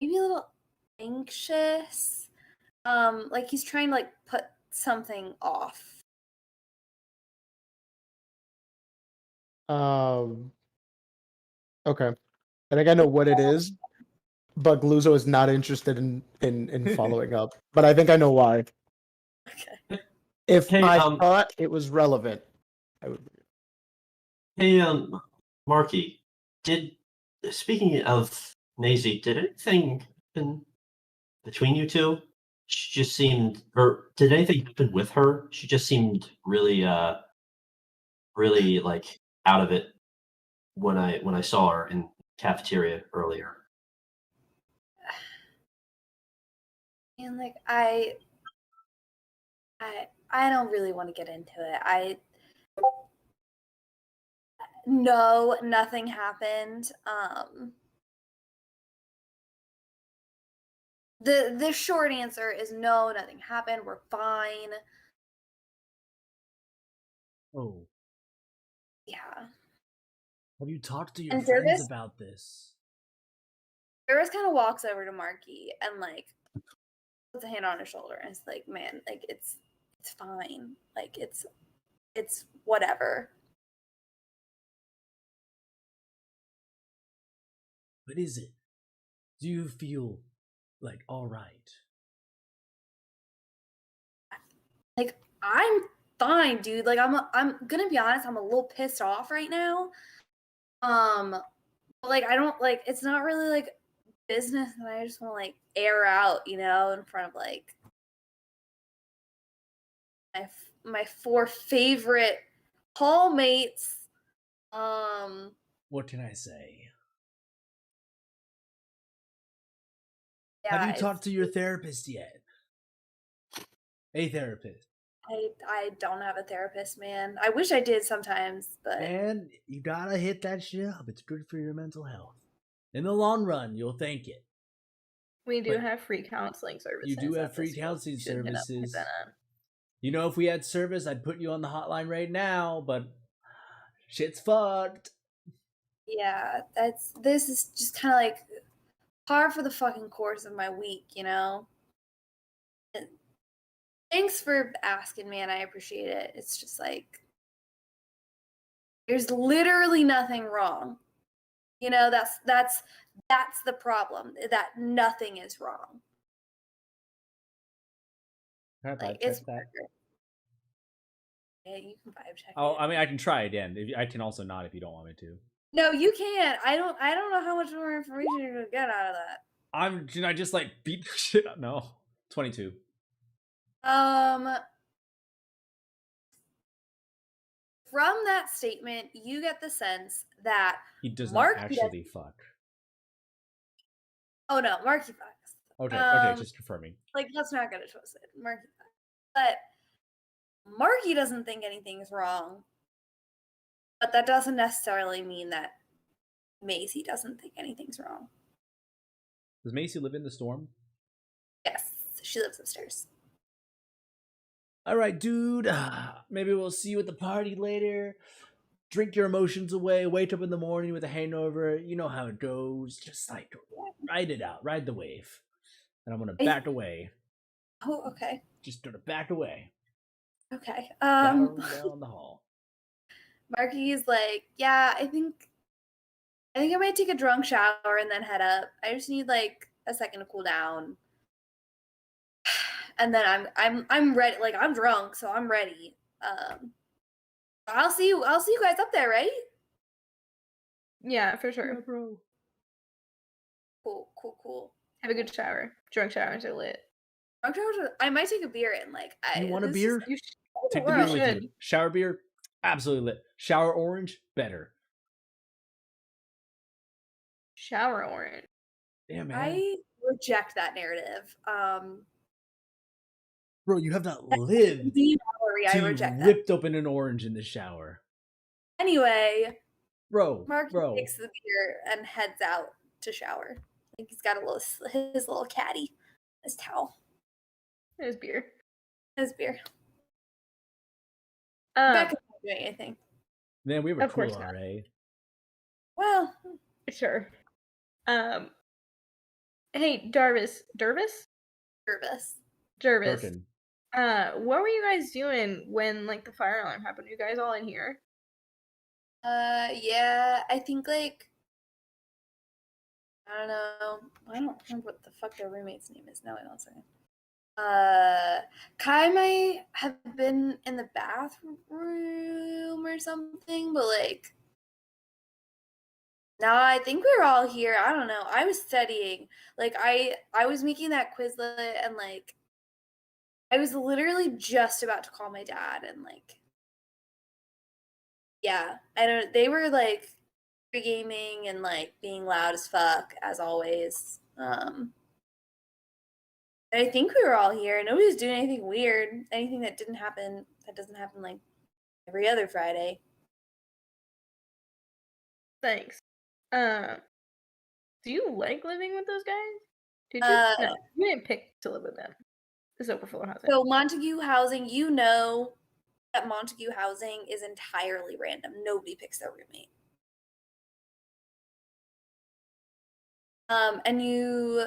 maybe a little anxious. Like he's trying to like put something off. Okay. I think I know what it is, but Gluzo is not interested in following up. But I think I know why. Okay. If Hey, I thought it was relevant, I would. Hey, Marky, speaking of Maisie, did anything happen between you two? She just seemed, or did anything happen with her? She just seemed really, really like out of it when I saw her in the cafeteria earlier. And like I don't really want to get into it. No, nothing happened. The short answer is no, nothing happened. We're fine. Oh, Yeah. have you talked to your And friends Jervis? about this? Iris kind of walks over to Marky and like puts a hand on his shoulder and it's like, man, like it's fine. Like it's whatever. What is it? Do you feel like all right? Like I'm fine, dude. Like I'm gonna be honest, I'm a little pissed off right now. But like I don't like it's not really like business that I just want to like air out, in front of like my 4 favorite hallmates. What can I say? Yeah, Have you talked to your therapist yet? A therapist. I don't have a therapist, man. I wish I did sometimes, but And you gotta hit that shit up. It's good for your mental health. In the long run, you'll thank it. We do But have free counseling services. You do have at free this school. counseling You should hit services. that up. If we had service, I'd put you on the hotline right now, but shit's fucked. Yeah, this is just kind of like par for the fucking course of my week, you know? And thanks for asking, man. I appreciate it. It's just like there's literally nothing wrong. You know, that's the problem. That nothing is wrong. Can I vibe Like check it's that? murder. Yeah, you can vibe check Oh, it. I mean, I can try again. I can also not if you don't want me to. No, you can't. I don't know how much more information you're gonna get out of that. Can I just like beat the shit up? No. 22. From that statement, you get the sense that He does not Marky actually fuck. oh no, Marky fucks. Okay, just confirming. Like let's not get it twisted. Marky fucks. But Marky doesn't think anything's wrong. But that doesn't necessarily mean that Macy doesn't think anything's wrong. Does Macy live in the storm? Yes, she lives upstairs. All right, dude. Maybe we'll see you at the party later. Drink your emotions away. Wake up in the morning with a hangover. You know how it goes. Just like ride it out. Ride the wave. And I'm gonna back away. Oh, okay. Just gonna back away. Okay. Down the hall. Marky's like, yeah, I think I might take a drunk shower and then head up. I just need like a second to cool down. And then I'm ready, like I'm drunk, so I'm ready. I'll see you guys up there, right? Yeah, for sure. bro. Cool. Have a good shower. Drunk showers are lit. Drunk showers, I might take a beer in. Like, You want a this beer? is- Take the world. beer with should. you. Shower beer, absolutely lit. Shower orange, better. Shower orange. Yeah, man. I reject that narrative. Bro, you have not lived I till you reject that. ripped open an orange in the shower. Anyway, Bro, Mark bro. takes the beer and heads out to shower. I think he's got his little caddy, his towel, There's beer. his beer. Um, Becca's not doing anything. Man, we were Of cool, course not. RA. Well, sure. Hey, Jarvis. nervous. Birkin. What were you guys doing when like the fire alarm happened? Were you guys all in here? Yeah, I think like I don't know. I don't remember what the fuck their roommate's name is. No, wait, 1 second. Kai might have been in the bathroom or something, but like no, I think we were all here. I don't know. I was studying. Like I was making that Quizlet and like I was literally just about to call my dad and like yeah, they were like pre-gaming and like being loud as fuck as always. I think we were all here. Nobody was doing anything weird. Anything that doesn't happen like every other Friday. Thanks. Do you like living with those guys? Did you? No, you didn't pick to live with them. This is overflow housing. So Montague housing, you know that Montague housing is entirely random. Nobody picks their roommate. And you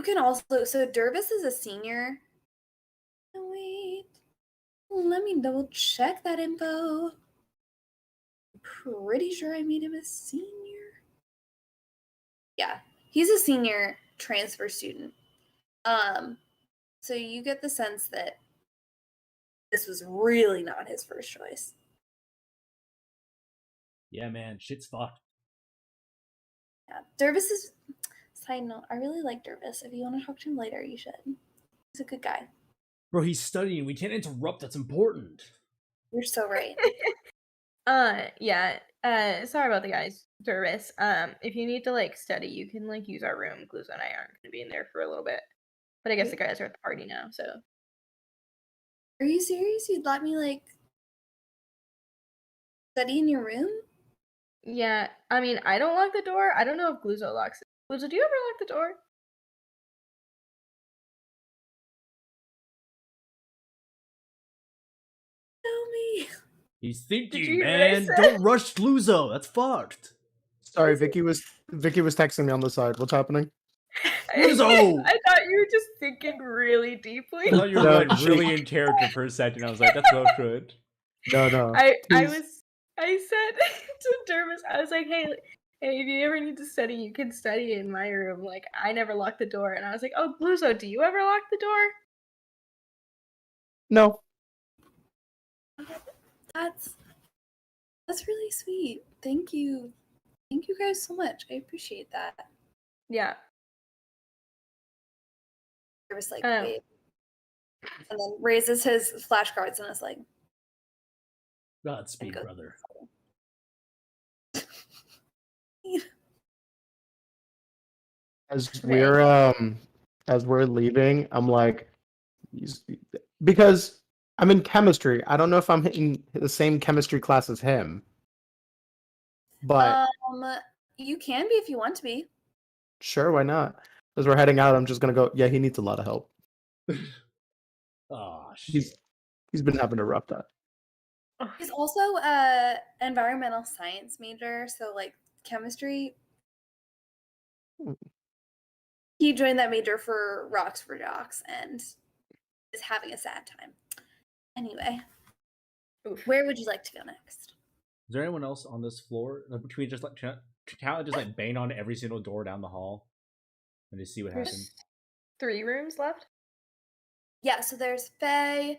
can also, so Dervis is a senior. Oh, wait, let me double check that info. I'm pretty sure I made him a senior. Yeah, he's a senior transfer student. So you get the sense that this was really not his first choice. Yeah, man, shit's fucked. Yeah, Dervis is. Side note, I really like Dervis. If you want to talk to him later, you should. He's a good guy. Bro, he's studying. We can't interrupt. That's important. You're so right. Yeah. Sorry about the guys, Dervis. If you need to like study, you can like use our room. Gluzo and I aren't gonna be in there for a little bit. But I guess the guys are at the party now, so. Are you serious? You'd let me like study in your room? Yeah, I mean, I don't lock the door. I don't know if Gluzo locks it. Gluzo, do you ever lock the door? Tell me. He's Did thinking, you hear what I man. said? Don't rush Luzo. That's fucked. Sorry, Vicky was texting me on the side. What's happening? Luzo! I thought you were just thinking really deeply. I thought you were No, like she- really in character for a second. I was like, that's so good. No. I He's- said to Dermis, I was like, hey, if you ever need to study, you can study in my room. Like, I never lock the door. And I was like, oh, Bluzo, do you ever lock the door? No. That's really sweet. Thank you. Thank you guys so much. I appreciate that. Yeah. I was like, Oh. wait. And then raises his flashcards and is like, Godspeed, Go. brother. As we're leaving, I'm like, because I'm in chemistry. I don't know if I'm in the same chemistry class as him. But you can be if you want to be. sure, why not? As we're heading out, I'm just gonna go, yeah, he needs a lot of help. Oh shit. He's been having a rough time. He's also a environmental science major, so like chemistry. He joined that major for Rocks for Jocks and is having a sad time. Anyway, where would you like to go next? Is there anyone else on this floor? Like, can we just like just like bang on every single door down the hall and just see what happens? There's 3 rooms left? Yeah, so there's Faye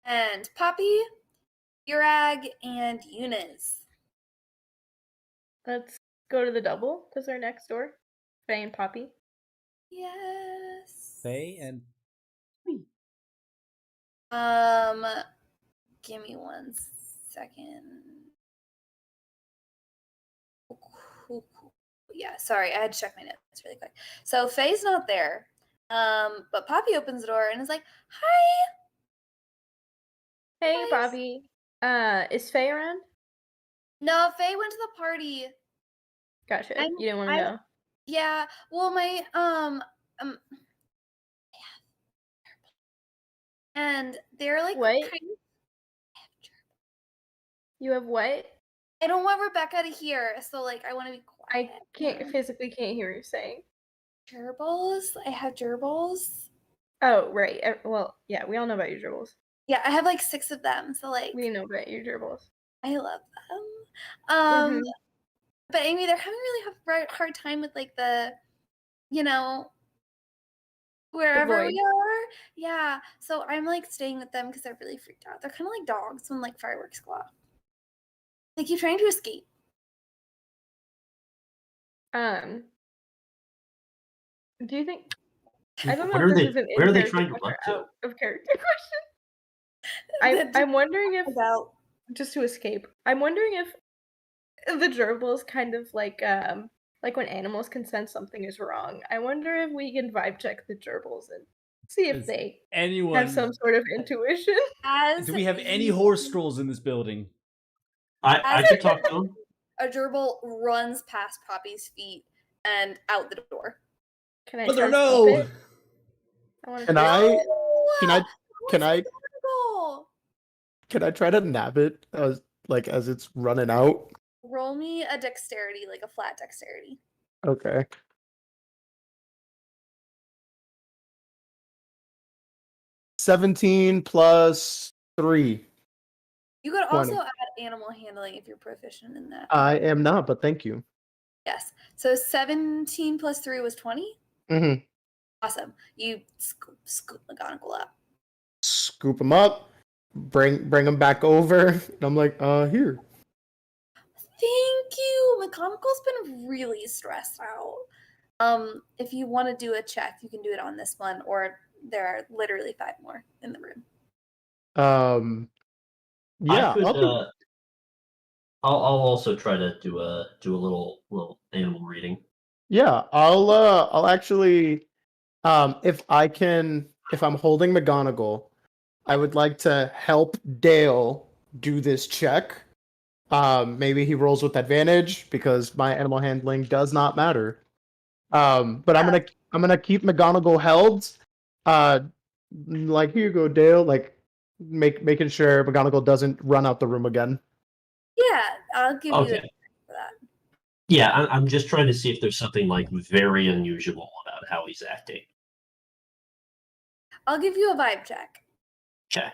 and Poppy, Urag, and Eunice. Let's go to the double because they're next door. Faye and Poppy. Yes. Faye and Give me 1 second. Cool. Yeah, sorry, I had to check my notes really quick. So Faye's not there. But Poppy opens the door and is like, "Hi." Hey, Guys. Bobby. Is Faye around? No, Faye went to the party. Gotcha. I'm- You didn't want to I'm- go. Yeah. Well, my and they're like What? kind of, You have what? I don't want Rebecca to hear, so like I want to be quiet. I physically can't hear you saying. Gerbils. I have gerbils. Oh, right. Well, yeah, we all know about your gerbils. Yeah, I have like 6 of them. So like We know about your gerbils. I love them. Mhm. But Amy, they're having a really hard time with like the, wherever void. we are. Yeah. So I'm like staying with them because they're really freaked out. They're kind of like dogs when like fireworks go off. They keep trying to escape. Do you think? I don't know What are if they? this is an Where are they in-character trying to question run or to? out of character question. I'm wondering if About just to escape. I'm wondering if the gerbils kind of like when animals can sense something is wrong. I wonder if we can vibe check the gerbils and see if Does they anyone have some sort of intuition. as do we have any you- horse scrolls in this building? I As could talk to him. a gerbil runs past Poppy's feet and out the door. Can I Mother, try to no! stop it? I want to. Can I No! can I What's the gerbil? can I try to nab it as it's running out? Roll me a dexterity, like a flat dexterity. Okay. $17 plus 3. You could 20. also add animal handling if you're proficient in that. I am not, but thank you. Yes. So 17 plus 3 was 20. Mm-hmm. Awesome. You scoop McGonagall up. Scoop him up, bring him back over. And I'm like, here. Thank you. McGonagall's been really stressed out. If you want to do a check, you can do it on this one, or there are literally 5 more in the room. Yeah. I could, I'll I'll also try to do a little animal reading. Yeah, I'll actually, if I'm holding McGonagall, I would like to help Dale do this check. Maybe he rolls with advantage because my animal handling does not matter. But I'm gonna keep McGonagall held. Like, here you go, Dale. Like, making sure McGonagall doesn't run out the room again. Yeah, I'll give you Okay. for that. Yeah, I'm just trying to see if there's something like very unusual about how he's acting. I'll give you a vibe check. Okay.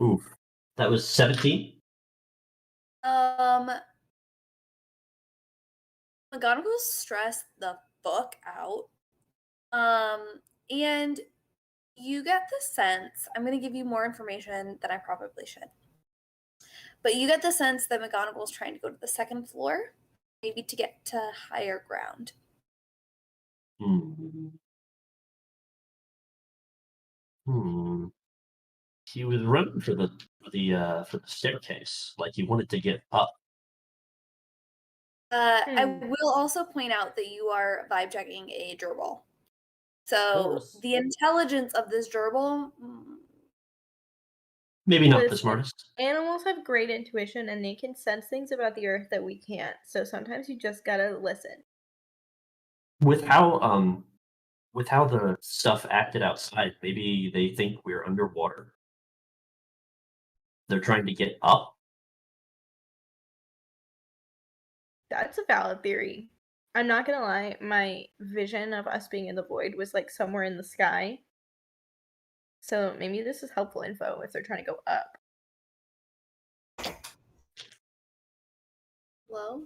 Oof. That was 17? McGonagall's stressed the fuck out. And you get the sense, I'm going to give you more information than I probably should. But you get the sense that McGonagall's trying to go to the second floor, maybe to get to higher ground. Hmm. He was running for the staircase, like he wanted to get up. I will also point out that you are vibe checking a gerbil. So Course. the intelligence of this gerbil, Maybe not the Listen. smartest. Animals have great intuition and they can sense things about the earth that we can't. So sometimes you just gotta listen. With how the stuff acted outside, maybe they think we're underwater. They're trying to get up. That's a valid theory. I'm not gonna lie, my vision of us being in the void was like somewhere in the sky. So maybe this is helpful info if they're trying to go up. hello?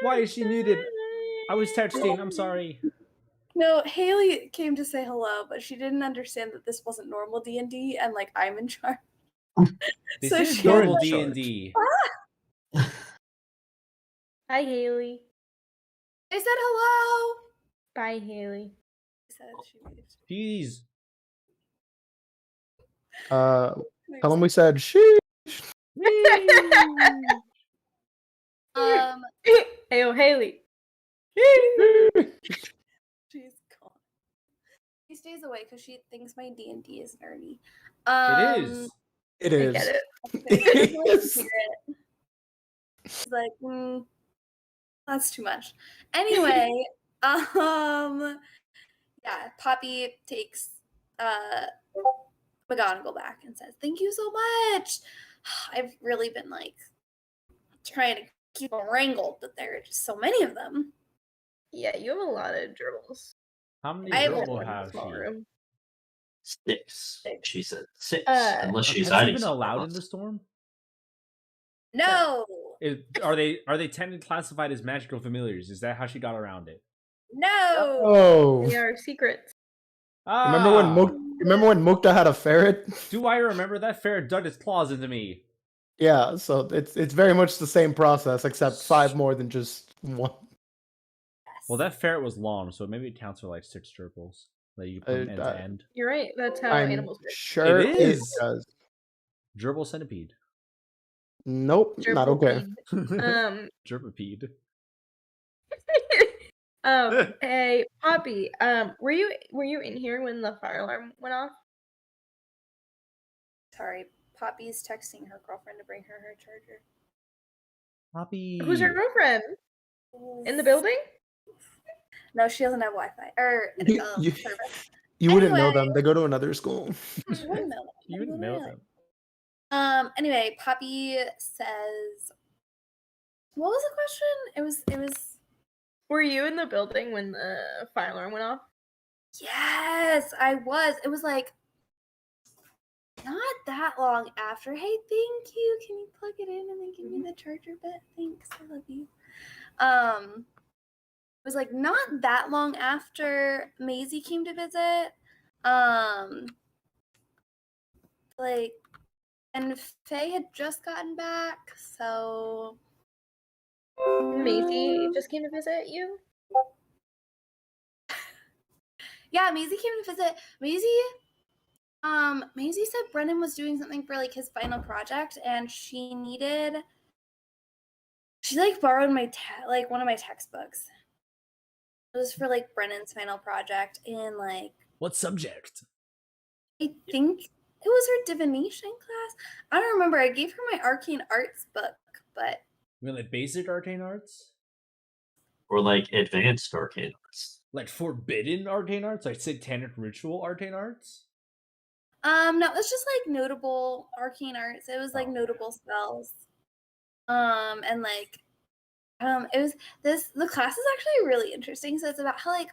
Why is she muted? I was texting. I'm sorry. No, Haley came to say hello, but she didn't understand that this wasn't normal D&D and like I'm in charge. This So is she normal was like, D&D. Hi, Haley. I said hello. Bye, Haley. I said she moved. Jeez. Tell him we said sheesh. Heyo, Haley. She's gone. She stays away because she thinks my D&D is nerdy. It is. It I is. get it. She wants to hear it. She's like, that's too much. Anyway, yeah, Poppy takes McGonagall back and says, "Thank you so much. I've really been like trying to keep them wrangled, but there are just so many of them." Yeah, you have a lot of gerbils. How many I have gerbil one has Small she? room. 6. She said 6. Uh, Unless she's Has she hiding been something allowed from in the us. storm? No, Are they technically classified as magical familiars? Is that how she got around it? no. Oh, They are secrets. remember when Mukta had a ferret? Do I remember that ferret dug its claws into me? Yeah, so it's very much the same process, except 5 more than just 1. Well, that ferret was long, so maybe it counts for like 6 gerbils. Like you put them end to end. You're right. That's how I'm animals work. sure It is. does. Gerbil centipede. Nope, not okay. Gerpipede. Hey, Poppy. Were you in here when the fire alarm went off? Sorry, Poppy's texting her girlfriend to bring her her charger. Poppy. Who's her girlfriend? In the building? No, she doesn't have Wi-Fi or You- service. You wouldn't know Anyway. them. They go to another school. You wouldn't know that. You wouldn't know them. Anyway, Poppy says, what was the question? It was. Were you in the building when the fire alarm went off? Yes, I was. It was like not that long after. Hey, thank you. Can you plug it in and then give me the charger bit? Thanks. I love you. It was like not that long after Maisie came to visit. Like, and Faye had just gotten back, so Maisie just came to visit you? yeah, Maisie came to visit. Maisie said Brennan was doing something for like his final project, and she like borrowed my like one of my textbooks. It was for like Brennan's final project, and like What subject? I think it was her divination class. I don't remember. I gave her my arcane arts book, but You mean like basic arcane arts? Or like advanced arcane arts. Like forbidden arcane arts? Like satanic ritual arcane arts? no, it's just like notable arcane arts. It was like Oh. notable spells. And like it was the class is actually really interesting. So it's about how like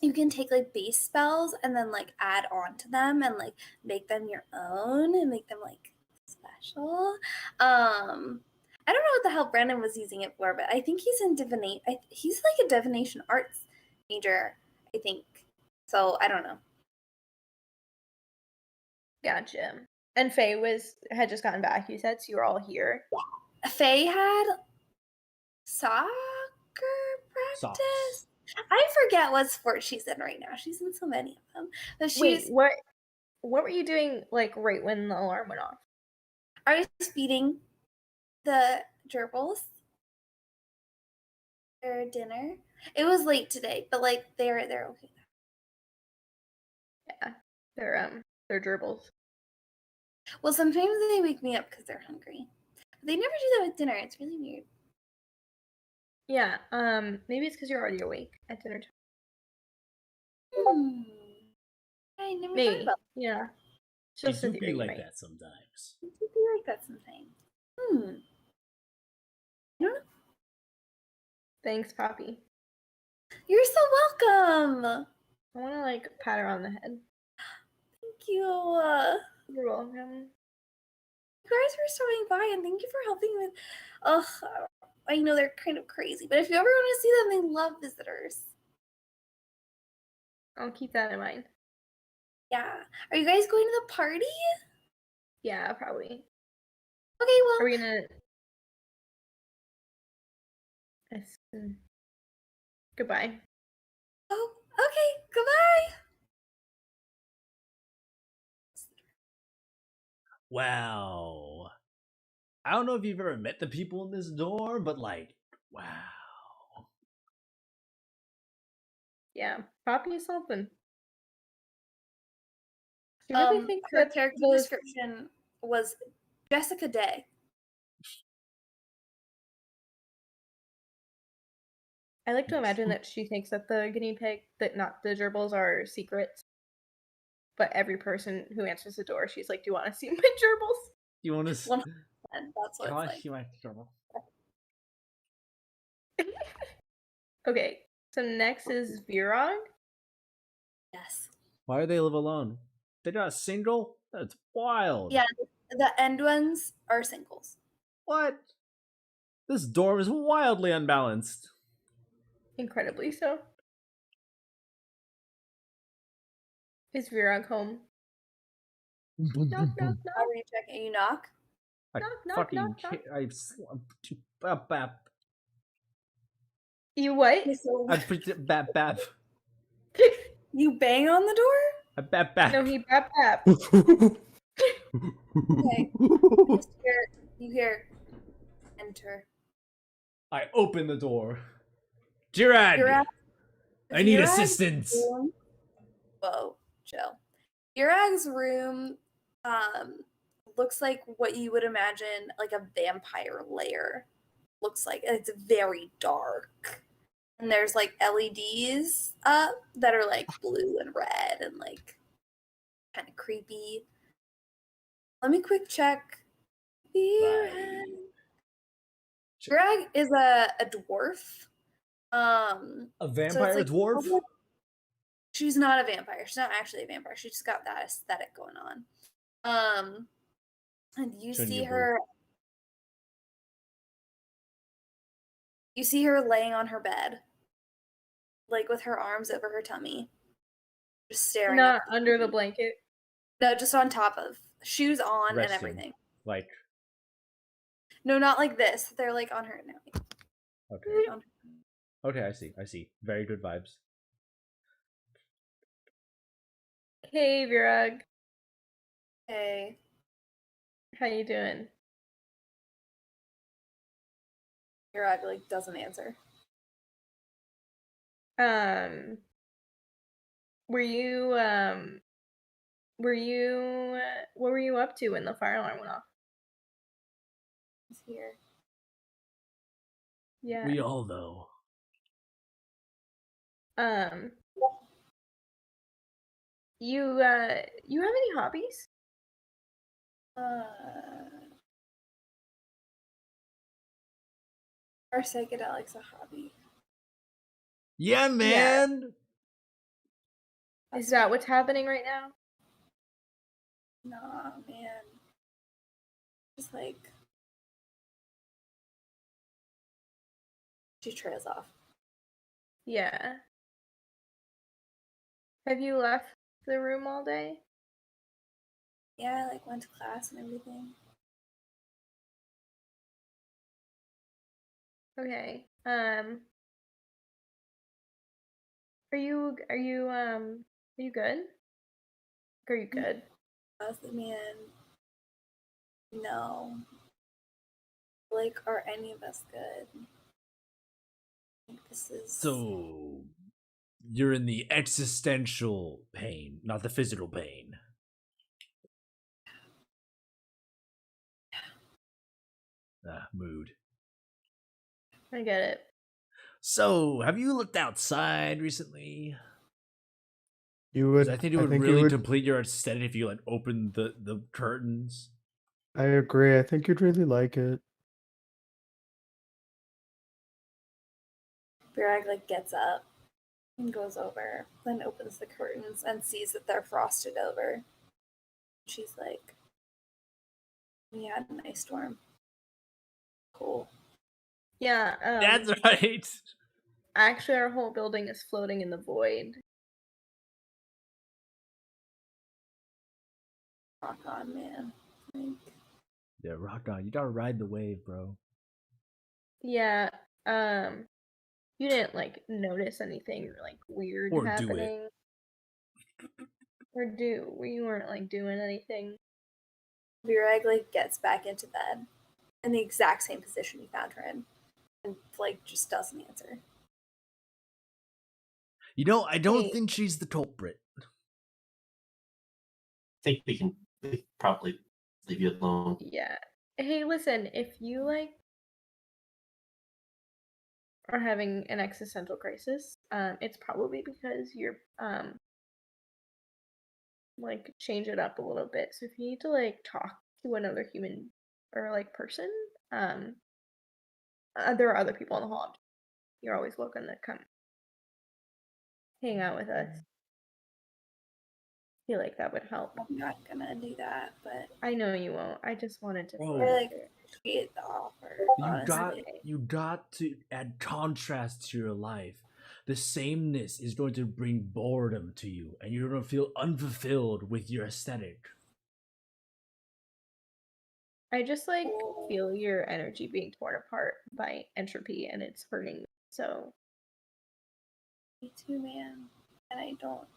you can take like base spells and then like add on to them and like make them your own and make them like special. I don't know what the hell Brandon was using it for, but I think he's in divinate. He's like a divination arts major, I think. So I don't know. Gotcha. And Faye had just gotten back, you said, so you were all here. Faye had soccer Socks. practice. I forget what sport she's in right now. She's in so many of them. But Wait, what were you doing like right when the alarm went off? I was feeding the gerbils their dinner. It was late today, but like they're okay. Yeah. They're gerbils. Well, sometimes they wake me up because they're hungry. But they never do that with dinner. It's really weird. Yeah, maybe it's because you're already awake at dinner time. I never thought Maybe. about Yeah. They Just do a be theory, like right? that sometimes. it. It could be like that sometimes. I don't know. Thanks, Poppy. You're so welcome. I want to like pat her on the head. Thank you. You're welcome. You guys for stopping by and thank you for helping with. I know they're kind of crazy, but if you ever want to see them, they love visitors. I'll keep that in mind. Yeah. Are you guys going to the party? Yeah, probably. Okay, Are well. we gonna? Goodbye. Oh, okay. Goodbye. Wow. I don't know if you've ever met the people in this dorm, but like, wow. Yeah, Poppy is something. Do you really think Her that character those? description was Jessica Day. I like to imagine that she thinks that the guinea pig, that not the gerbils, are secrets. But every person who answers the door, she's like, "Do you want to see my gerbils?" You want to? 100%. That's what Can I it's like. see my trouble? Okay, so next is Virog. Yes. Why do they live alone? They're not single? That's wild. Yeah, the end ones are singles. What? This dorm is wildly unbalanced. Incredibly so. Is Virog home? Knock, knock, knock. I'll recheck and you knock. I Knock, knock, fucking knock, knock. can't. I bap. You what? Okay, so I bap. you bang on the door? I bap. No, he bap bap. Okay. You hear enter. I open the door. Jirad, Virag- I need Virag's assistance. room- Whoa, chill. Virag's room looks like what you would imagine like a vampire lair looks like. It's very dark. And there's like LEDs up that are like blue and red and like kind of creepy. Let me quick check. Virag. Virag is a dwarf. A So vampire it's like dwarf? she's not a vampire. She's not actually a vampire. She just got that aesthetic going on. And you Shouldn't see you her. You see her laying on her bed, like with her arms over her tummy, just staring. Not up. under the blanket. No, just on top of shoes on Resting. and everything. Like, No, not like this. They're like on her now. okay. Okay, I see. Very good vibes. Hey, Virag. Hey. How you doing? Virag like doesn't answer. Were you what were you up to when the fire alarm went off? It's here. Yeah. We all know. You have any hobbies? Are psychedelics a hobby? Yeah, man. Is that what's happening right now? Nah, man. Just like she trails off. Yeah. Have you left the room all day? Yeah, I like went to class and everything. Okay. Are you good? Are you good? Honestly, man, no. Like, are any of us good? This is So you're in the existential pain, not the physical pain. Mood. I get it. So, have you looked outside recently? You 'Cause would. I think it would really complete your aesthetic if you like opened the curtains. I agree. I think you'd really like it. Birag like gets up and goes over, then opens the curtains and sees that they're frosted over. She's like, "We had an ice storm. Cool." Yeah. That's right. Actually, our whole building is floating in the void. Rock on, man. Like, Yeah, rock on. You gotta ride the wave, bro. Yeah. You didn't like notice anything like weird Or do it. happening. You weren't like doing anything. Virag like gets back into bed in the exact same position you found her in, and like just doesn't answer. You know, I don't Hey. think she's the culprit. I think we can probably leave you alone. Yeah. Hey, listen, if you like are having an existential crisis, it's probably because you're like change it up a little bit. So if you need to like talk to another human or like person, there are other people in the hall. You're always welcome to come hang out with us. I feel like that would help. I'm not gonna do that, but I know you won't. I just wanted to. Bro. I like appreciate the offer. You got to add contrast to your life. The sameness is going to bring boredom to you, and you're going to feel unfulfilled with your aesthetic. I just like feel your energy being torn apart by entropy, and it's hurting me. So Me too, man. And I don't.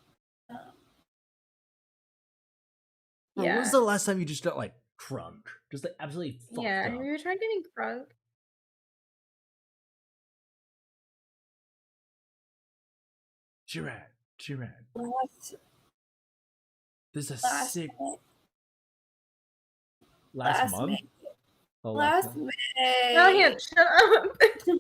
Bro, when was the last time you just got like crunk? Just like absolutely fucked yeah. up. Have you tried getting crunk? Chirag. This is a Last sick. May. Last month? May. Oh, Last month. May. Callahan, shut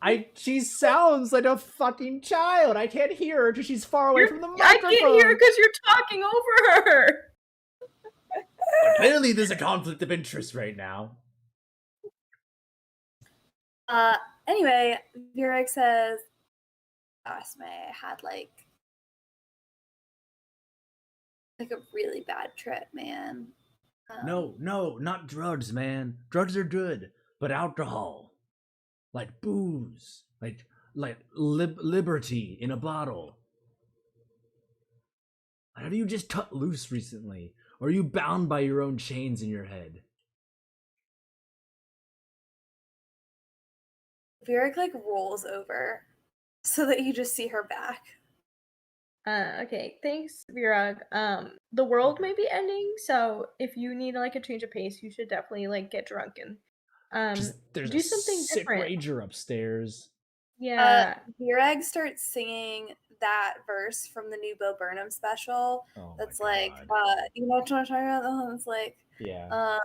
up. She sounds like a fucking child. I can't hear her because she's far away from the microphone. I can't hear her because you're talking over her. Clearly, there's a conflict of interest right now. Anyway, Virag says last May I had like a really bad trip, man. No, not drugs, man. Drugs are good, but alcohol, like booze, like liberty in a bottle. Have you just cut loose recently, or are you bound by your own chains in your head? Virag like rolls over so that you just see her back. Okay, thanks, Virag. The world may be ending, so if you need like a change of pace, you should definitely like get drunk and There's do a something sick different. rager upstairs. Yeah. Virag starts singing that verse from the new Bo Burnham special. Oh That's my like, God. you know what I'm talking about? The one that's like, Yeah.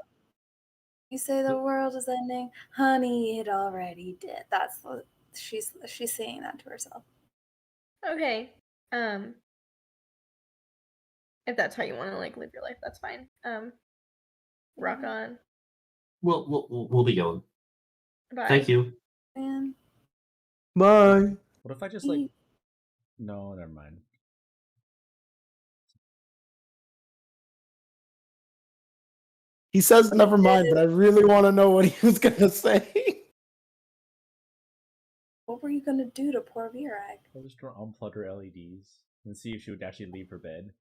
you say the world is ending, honey, it already did. That's what she's saying that to herself. Okay. If that's how you want to like live your life, that's fine. Rock on. We'll be going. Bye. Thank you. Man. Bye. What if I just like? No, never mind. He says never mind, but I really want to know what he was gonna say. What were you gonna do to poor Virag? I'll just unplug her LEDs and see if she would actually leave her bed.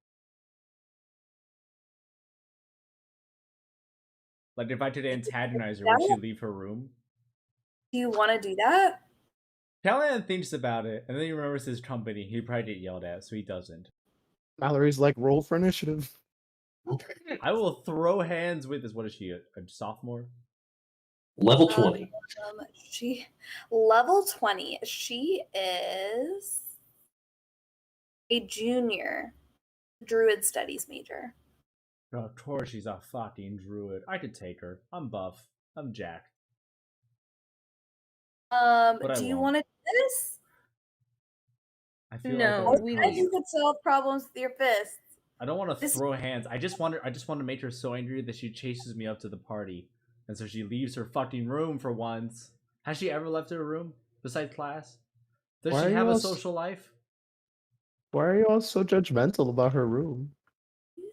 Like if I tried to antagonize her, would she leave her room? Do you want to do that? Callahan thinks about it, and then he remembers his company. He'd probably get yelled at, so he doesn't. Mallory's like, roll for initiative. I will throw hands with this. What is she, a sophomore? Level 20. She level 20. She is a junior druid studies major. Of course she's a fucking druid. I could take her. I'm buff. I'm jacked. But Do you won't. want to do this? I feel No, like we I you could solve problems with your fists. I don't want to throw hands. I just want to make her so angry that she chases me up to the party, and so she leaves her fucking room for once. Has she ever left her room besides class? Does Why she are have you a all social life? Why are you all so judgmental about her room?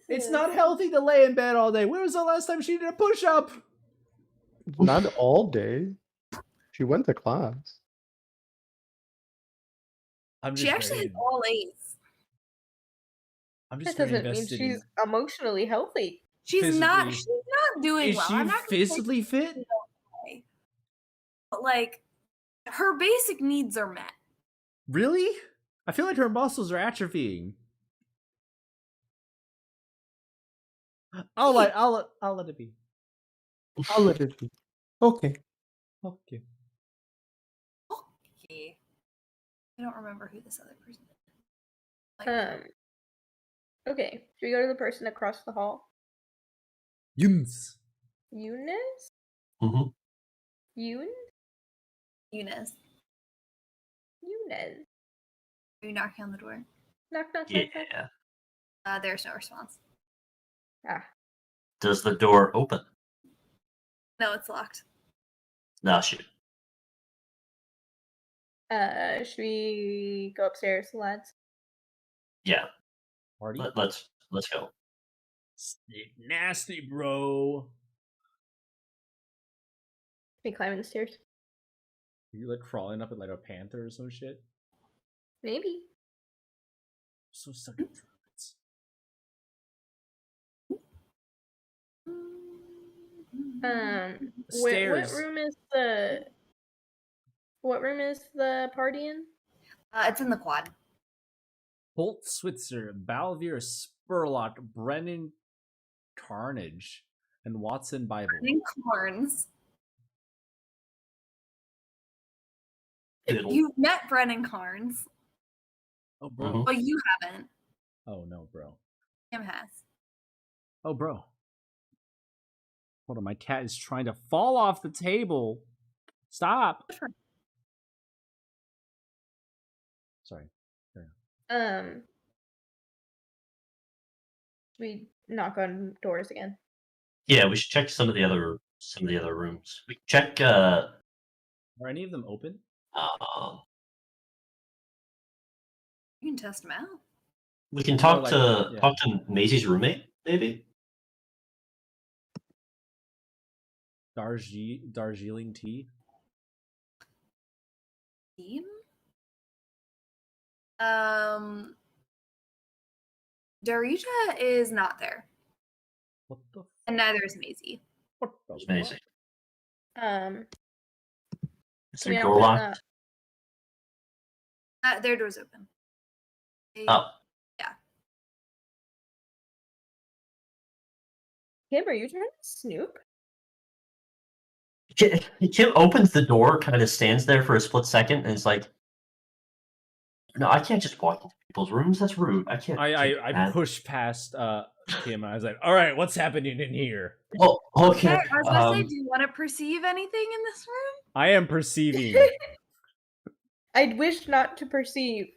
It's not healthy to lay in bed all day. When was the last time she did a push-up? Not all day. She went to class. She actually has all A's. I'm just That very doesn't mean invested she's emotionally healthy. She's not Physically. doing Is well. she I'm not gonna say physically fit? okay. But like her basic needs are met. Really? I feel like her muscles are atrophying. I'll let it be. I'll let it be. Okay. Okay. Okay. I don't remember who this other person is. Like, Okay. Should we go to the person across the hall? Yuns. Eunice? Mm-hmm. Eunice? Eunice. Eunice. Are you knocking on the door? Knock, knock, knock, knock. Yeah. There's no response. Ah. Does the door open? No, it's locked. No, shoot. Should we go upstairs, lads? Yeah. Party? Let's go. Nasty, bro. Can we climb the stairs? Are you like crawling up it like a panther or some shit? Maybe. So suck at druids. Stairs. What room is the party in? It's in the quad. Holt Switzer, Balvier Spurlock, Brennan Carnage, and Watson Bible. Brennan Carnes. Diddle. You've met Brennan Carnes. Oh, bro. Mhm. But you haven't. Oh, no, bro. Him has. Oh, bro. Hold on, my cat is trying to fall off the table. Stop. Sorry. Should we knock on doors again? Yeah, we should check some of the other rooms. We check. Are any of them open? You can test him out. We can talk like, to Maisie's roommate, maybe. Darjeeling tea. Team? Darija is not there. What the? And neither is Maisie. What the? It's Maisie. Is Can we their door open locked? Their door's open. Oh. Yeah. Kim, are you trying to snoop? Kim opens the door, kind of stands there for a split second, and is like, No, I can't just walk into people's rooms. That's rude. I can't. I do that. pushed past Kim. And I was like, "All right, what's happening in here?" Oh, okay. I was gonna say, do you want to perceive anything in this room? I am perceiving. I wish not to perceive.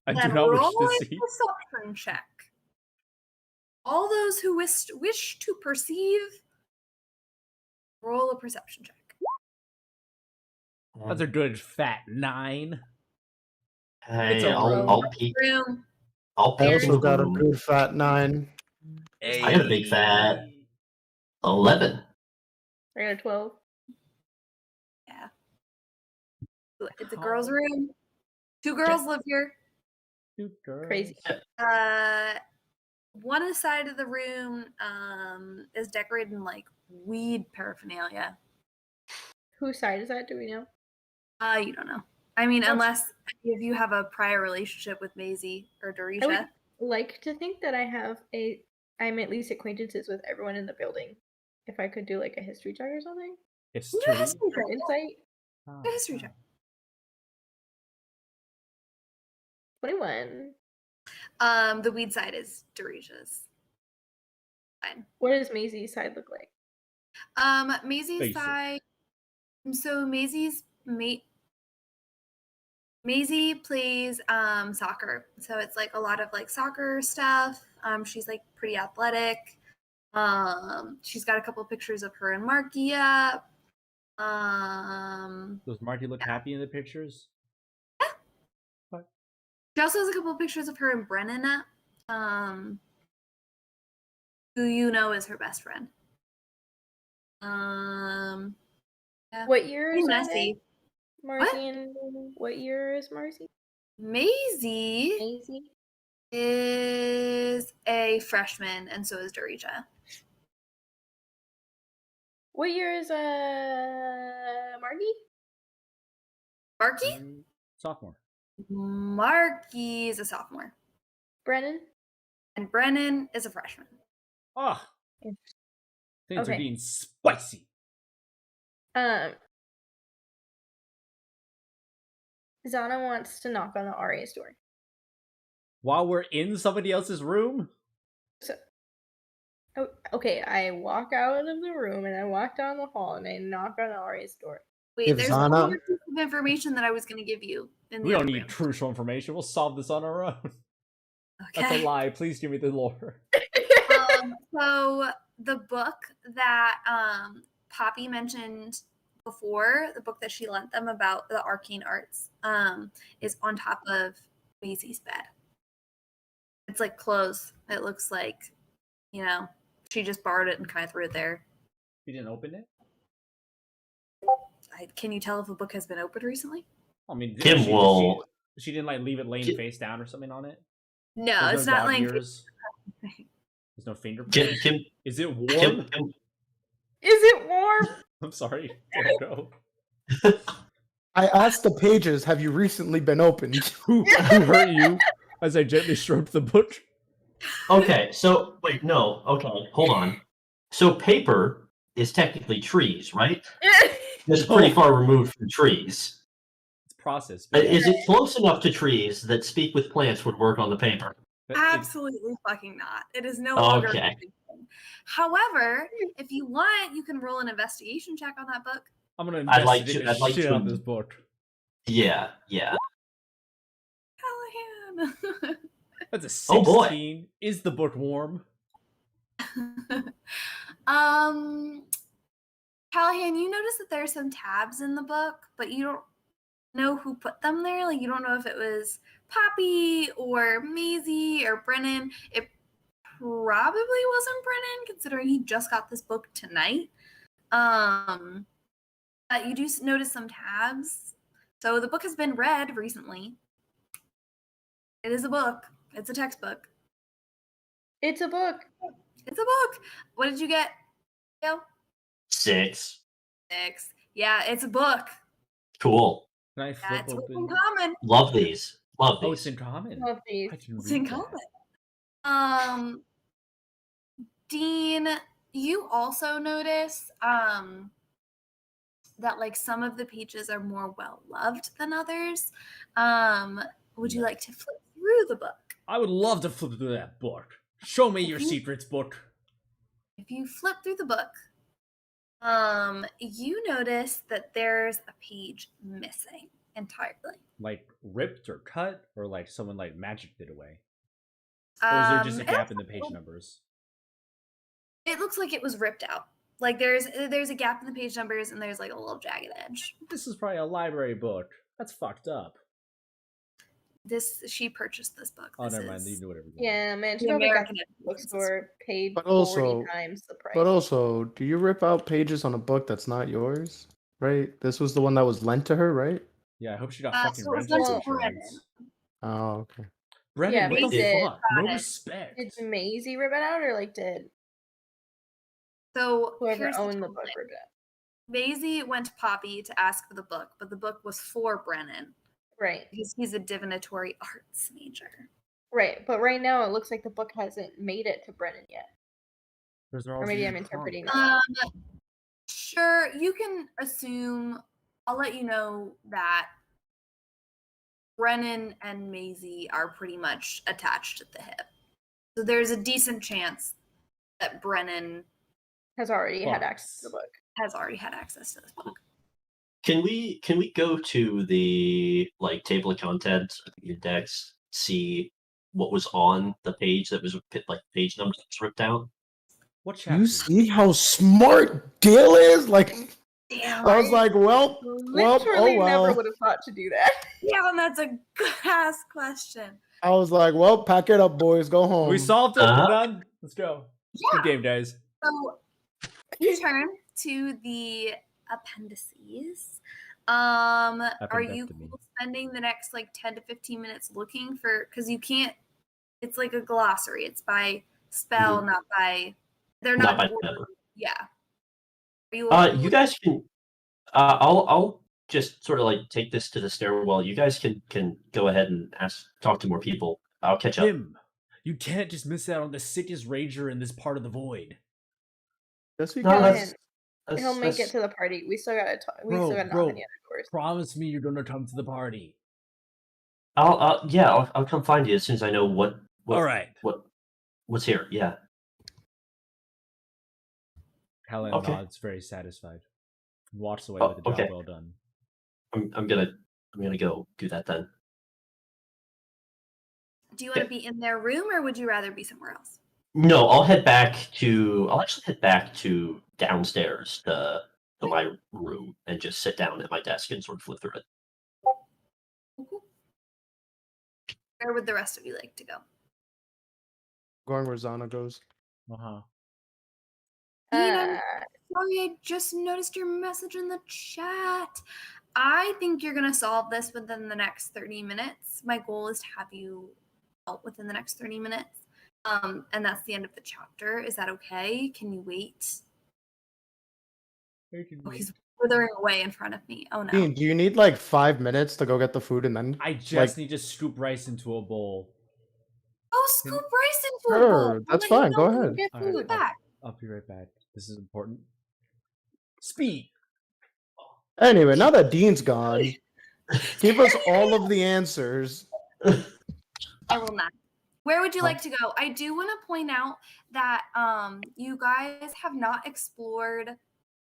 I do Then not wish roll to a see. perception check. All those who wish to perceive, roll a perception check. That's a good fat 9. Hey, It's a room. I'll peek. Room. I'll I peek also in the got a room. good fat 9. I got a big fat 11. I got a 12. Yeah. It's a girl's room. 2 girls live here. Crazy. One side of the room is decorated in like weed paraphernalia. Whose side is that? Do we know? You don't know. I mean, That's- unless if you have a prior relationship with Maisie or Dorisha. I would like to think that I'm at least acquaintances with everyone in the building. If I could do like a history check or something. History. Yeah, history check. Insight. A history check. 21. The weed side is Dorisha's. Fine. What does Maisie's side look like? Maisie's Basic. side. So Maisie plays soccer. So it's like a lot of like soccer stuff. She's like pretty athletic. She's got a couple pictures of her and Marky up. Does Marky look happy in the pictures? She also has a couple of pictures of her and Brennan up. Who you know is her best friend. Yeah. What year is that? Messy. Marcy and what year is Marcy? Maisie Maisie. is a freshman, and so is Dorisha. What year is Marky? Marky? Sophomore. Marky is a sophomore, Brennan. and Brennan is a freshman. Ah, things are Okay. getting spicy. Zana wants to knock on the RA's door. While we're in somebody else's room? So, okay, I walk out of the room and I walk down the hall and I knock on the RA's door. Wait, If there's Zana- one more piece of information that I was going to give you. In the We don't other need room. crucial information. We'll solve this on our own. Okay. That's a lie. Please give me the lore. So the book that Poppy mentioned before, the book that she lent them about the arcane arts, is on top of Maisie's bed. It's like clothes. It looks like, she just borrowed it and kind of threw it there. You didn't open it? Can you tell if a book has been opened recently? I mean, Kim will. She didn't like leave it laying Kim- face down or something on it. No, There's it's no not dog like ears. There's no fingerprint. Kim, Is it warm? Kim, Is it warm? I'm sorry. Don't go. I asked the pages, have you recently been opened? Who hurt you? As I gently stroked the book. Okay, so wait, no. Okay, hold on. So paper is technically trees, right? It's pretty far removed from trees. It's processed. Is it close enough to trees that speak with plants would work on the paper? Absolutely fucking not. It is no longer. Okay. A thing. However, if you want, you can roll an investigation check on that book. I'm gonna I'd like investigate to- the I'd like shit to- out of this book. Yeah. Callahan. That's a 16. Oh, boy. Is the book warm? Callahan, you notice that there are some tabs in the book, but you don't know who put them there. Like, you don't know if it was Poppy or Maisie or Brennan. It probably wasn't Brennan, considering he just got this book tonight. But you do notice some tabs. So the book has been read recently. It is a book. It's a textbook. It's a book. It's a book. What did you get, Gail? 6. 6. Yeah, it's a book. Cool. Can I Yeah, flip it's in open? common. Love these. Love Oh, it's these. in common. Love these. I can It's in read that. common. Dean, you also notice that like some of the pages are more well loved than others. Would you No. like to flip through the book? I would love to flip through that book. Show me If your you- secrets book. If you flip through the book, you notice that there's a page missing entirely. Like ripped or cut, or like someone like magicked it away. Or is there just a It gap looks in the like- page numbers? It looks like it was ripped out. Like there's a gap in the page numbers and there's like a little jagged edge. This is probably a library book. That's fucked up. She purchased this book. Oh, This never mind. is You do whatever you want. Yeah, man. She the probably got American the edition. bookstore paid But 40 also- times the price. But also, do you rip out pages on a book that's not yours? Right? This was the one that was lent to her, right? Yeah, I hope she got So fucking it was rental lent to insurance. Oh, okay. Brennan, Yeah, what but the did- fuck? No got it. respect. Did Maisie rip it out, or like did So whoever here's owned the deal. book rip it out? Maisie went to Poppy to ask for the book, but the book was for Brennan Right, because he's a divinatory arts major. right. But right now, it looks like the book hasn't made it to Brennan yet. Those are Or all maybe being I'm interpreting conned. that. Sure, you can assume. I'll let you know that Brennan and Maisie are pretty much attached at the hip. So there's a decent chance that Brennan Has already had Fuck. access to the book. has already had access to this book. Can we go to the like table of contents, the index, see what was on the page that was like page numbers that was ripped out? What Do chapter? you see how smart Gil is? Like, Damn, I was like, well, Literally oh never well. would have thought to do that. damn, that's a good ass question. I was like, well, pack it up, boys, go home. We solved it. We're Uh-huh. done. Let's go. Yeah. Good game, guys. So you turn to the appendices. Are you Appendectomy. cool spending the next like 10 to 15 minutes looking for, because you can't, it's like a glossary. It's by spell, not by, they're Not not, by number. yeah. Are you You guys can. I'll just sort of like take this to the stairwell. You guys can go ahead and talk to more people. I'll catch up. Tim, you can't just miss out on the sickest ranger in this part of the void. Yes, you No, can. that's- He'll make it to the party. We still gotta talk. We Bro, still gotta knock bro. on the other doors. Promise me you're gonna come to the party. I'll come find you as soon as I know what All right. what's here. Yeah. Helen Okay. nods, very satisfied. Walks away Oh, with a job okay. well done. I'm gonna go do that then. Do you want to be in their room or would you rather be somewhere else? No, I'll actually head back to downstairs to my room and just sit down at my desk and sort of flip through it. Where would the rest of you like to go? Going where Zana goes. Uh-huh. Ian, Uh, sorry, I just noticed your message in the chat. I think you're going to solve this within the next 30 minutes. My goal is to have you out within the next 30 minutes. And that's the end of the chapter. Is that okay? Can you wait? Oh, he's withering away in front of me. Oh no. Dean, do you need like 5 minutes to go get the food and then? I just Like- need to scoop rice into a bowl. Oh, scoop rice into a Sure, bowl. I'll that's let you fine, go know when ahead. you Get All right, food back. I'll be right back. This is important. Speed. Anyway, now that Dean's gone, give us all of the answers. I will not. Where would you like to go? I do want to point out that you guys have not explored.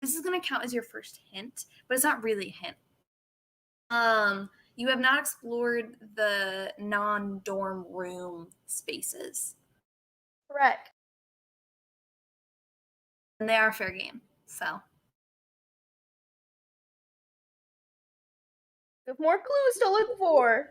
This is going to count as your first hint, but it's not really a hint. You have not explored the non-dorm room spaces, correct. and they are fair game. So We have more clues to look for.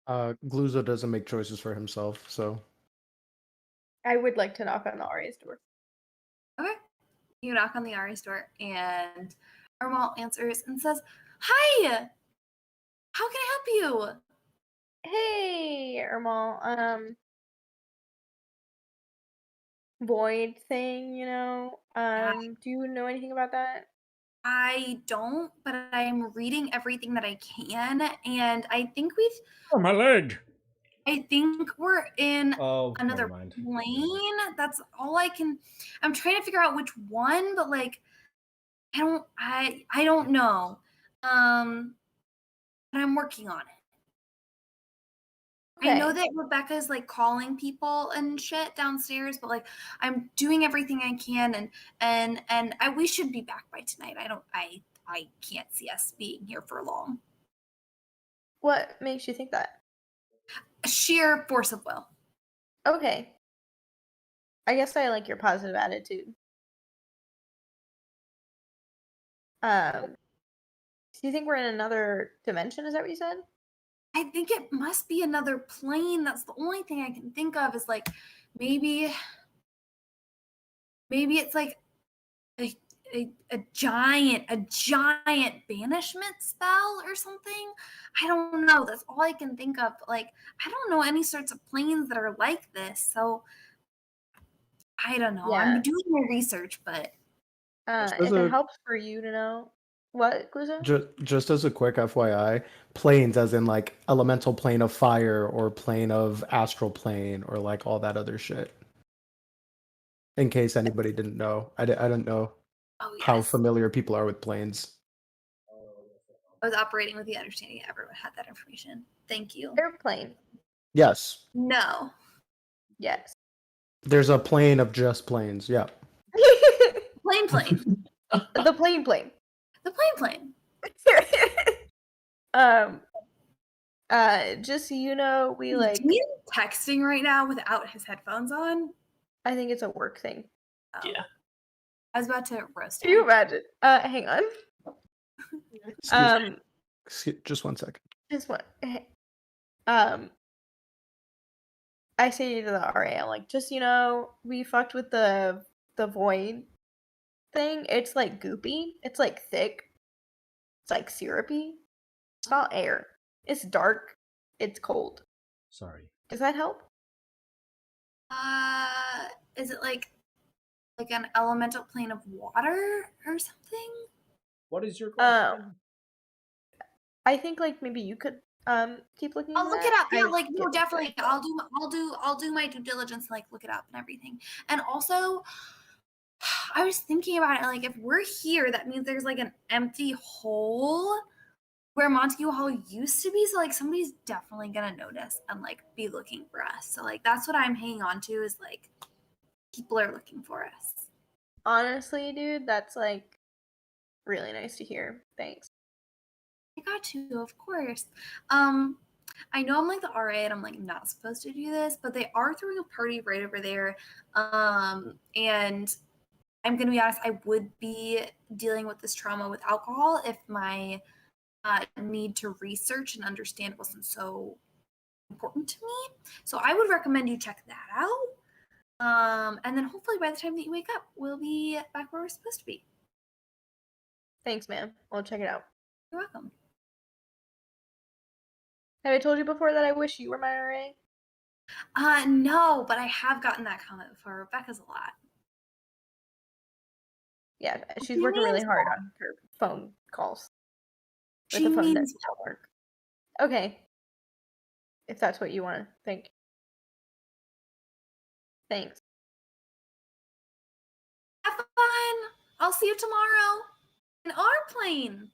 Gluzo doesn't make choices for himself, so I would like to knock on the Aria's door. okay, you knock on the Ari's door, and Armal answers and says, "Hi, how can I help you?" Hey, Ermal. Void thing, you know. Do you know anything about that? I don't, but I'm reading everything that I can, and I think we've Oh, my leg. I think we're in Oh, another never mind. plane. That's all I can. I'm trying to figure out which one, but like, I don't know. But I'm working on it. I know Okay. that Rebecca's like calling people and shit downstairs, but like I'm doing everything I can, and we should be back by tonight. I can't see us being here for long. What makes you think that? Sheer force of will. Okay. I guess I like your positive attitude. Do you think we're in another dimension? Is that what you said? I think it must be another plane. That's the only thing I can think of is like maybe it's like a giant banishment spell or something. I don't know. That's all I can think of. Like I don't know any sorts of planes that are like this. So I don't know. Yeah. I'm doing my research, but Just as If it a helps for you to know. What, Gluzo? just as a quick FYI, planes as in like elemental plane of fire or plane of astral plane or like all that other shit. In case anybody didn't know, I don't know oh how yes, familiar people are with planes. I was operating with the understanding that everyone had that information. Thank you. Airplane. Yes, No. Yes. there's a plane of just planes. Yeah. Plane. The plane. The plane. Just so you know, we Is like. Dean texting right now without his headphones on? I think it's a work thing. Oh. Yeah. I was about to roast Can you him. imagine? Hang on. Just 1 second. Just what? I say to the RA, I'm like, just you know, we fucked with the void thing. It's like goopy. It's like thick. It's like syrupy. It's not air. It's dark. It's cold. Sorry. Does that help? Is it like an elemental plane of water or something? What is your question? I think like maybe you could keep looking. I'll into look that. it up. Yeah, I like no, get definitely. that. I'll do my due diligence, like look it up and everything. And also, I was thinking about it. Like, if we're here, that means there's like an empty hole where Montague Hall used to be. So like, somebody's definitely gonna notice and like be looking for us. So like, that's what I'm hanging on to is like, people are looking for us. Honestly, dude, that's like really nice to hear. Thanks. I got to, of course. I know I'm like the RA and I'm like not supposed to do this, but they are throwing a party right over there. And I'm gonna be honest, I would be dealing with this trauma with alcohol if my need to research and understand wasn't so important to me. So I would recommend you check that out. And then hopefully by the time that you wake up, we'll be back where we're supposed to be. Thanks, man. I'll check it out. You're welcome. Have I told you before that I wish you were my RA? No, but I have gotten that comment before. Rebecca's a lot. Yeah, she's She working really means hard on her phone calls. With She a phone that means don't work. Okay. If that's what you want to think. Thanks. have fun. I'll see you tomorrow in our plane.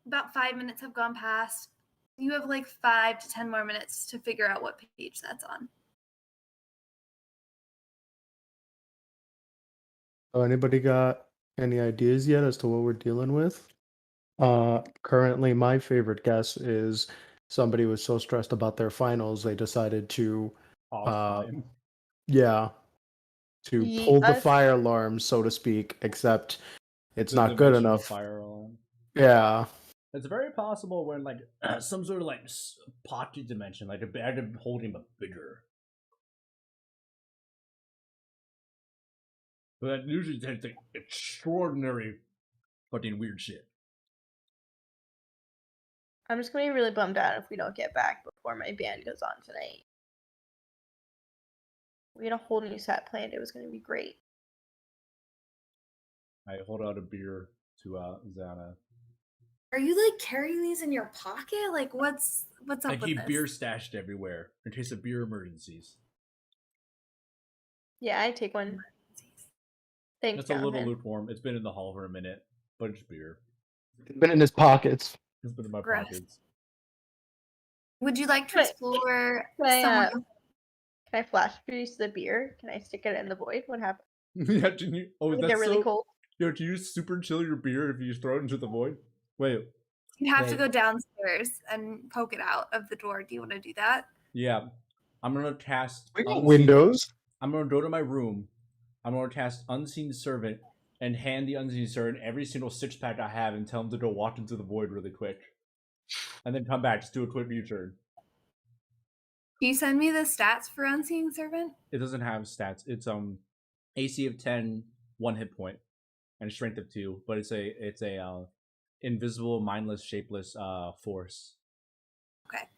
About 5 minutes have gone past. You have like 5 to 10 more minutes to figure out what page that's on. Oh, anybody got any ideas yet as to what we're dealing with? Currently, my favorite guess is somebody was so stressed about their finals they decided to, Offline. yeah, to Yeet pull the us. fire alarm, so to speak. Except it's The not good dimensional enough. Fire alarm. Yeah, It's very possible when like some sort of like pocket dimension, like they're holding but bigger. But that usually takes like extraordinary fucking weird shit. I'm just gonna be really bummed out if we don't get back before my band goes on tonight. We had a whole new set planned. It was gonna be great. I hold out a beer to Xana. Are you like carrying these in your pocket? Like what's up I with keep this? beer stashed everywhere in case of beer emergencies. Yeah, I take one. Thanks, It's a little Callahan. lukewarm. It's been in the hall for a minute, but it's beer. It's been in his pockets. It's been in my Gross. pockets. Would you like to Can I- explore Can I, somewhere? can I flash freeze the beer? Can I stick it in the void? What happens? Yeah, can you? Oh, Does it that's get really so. cold? Yo, can you super chill your beer if you just throw it into the void? Wait, You have to Wait. go downstairs and poke it out of the door. Do you want to do that? yeah. I'm gonna cast. We got Unseen- windows. I'm gonna go to my room. I'm gonna cast Unseen Servant and hand the Unseen Servant every single 6-pack I have and tell him to go walk into the void really quick, and then come back. Just do a quick U-turn. Can you send me the stats for Unseen Servant? It doesn't have stats. It's AC of 10, 1 hit point, and strength of 2. But it's a invisible, mindless, shapeless force. Okay.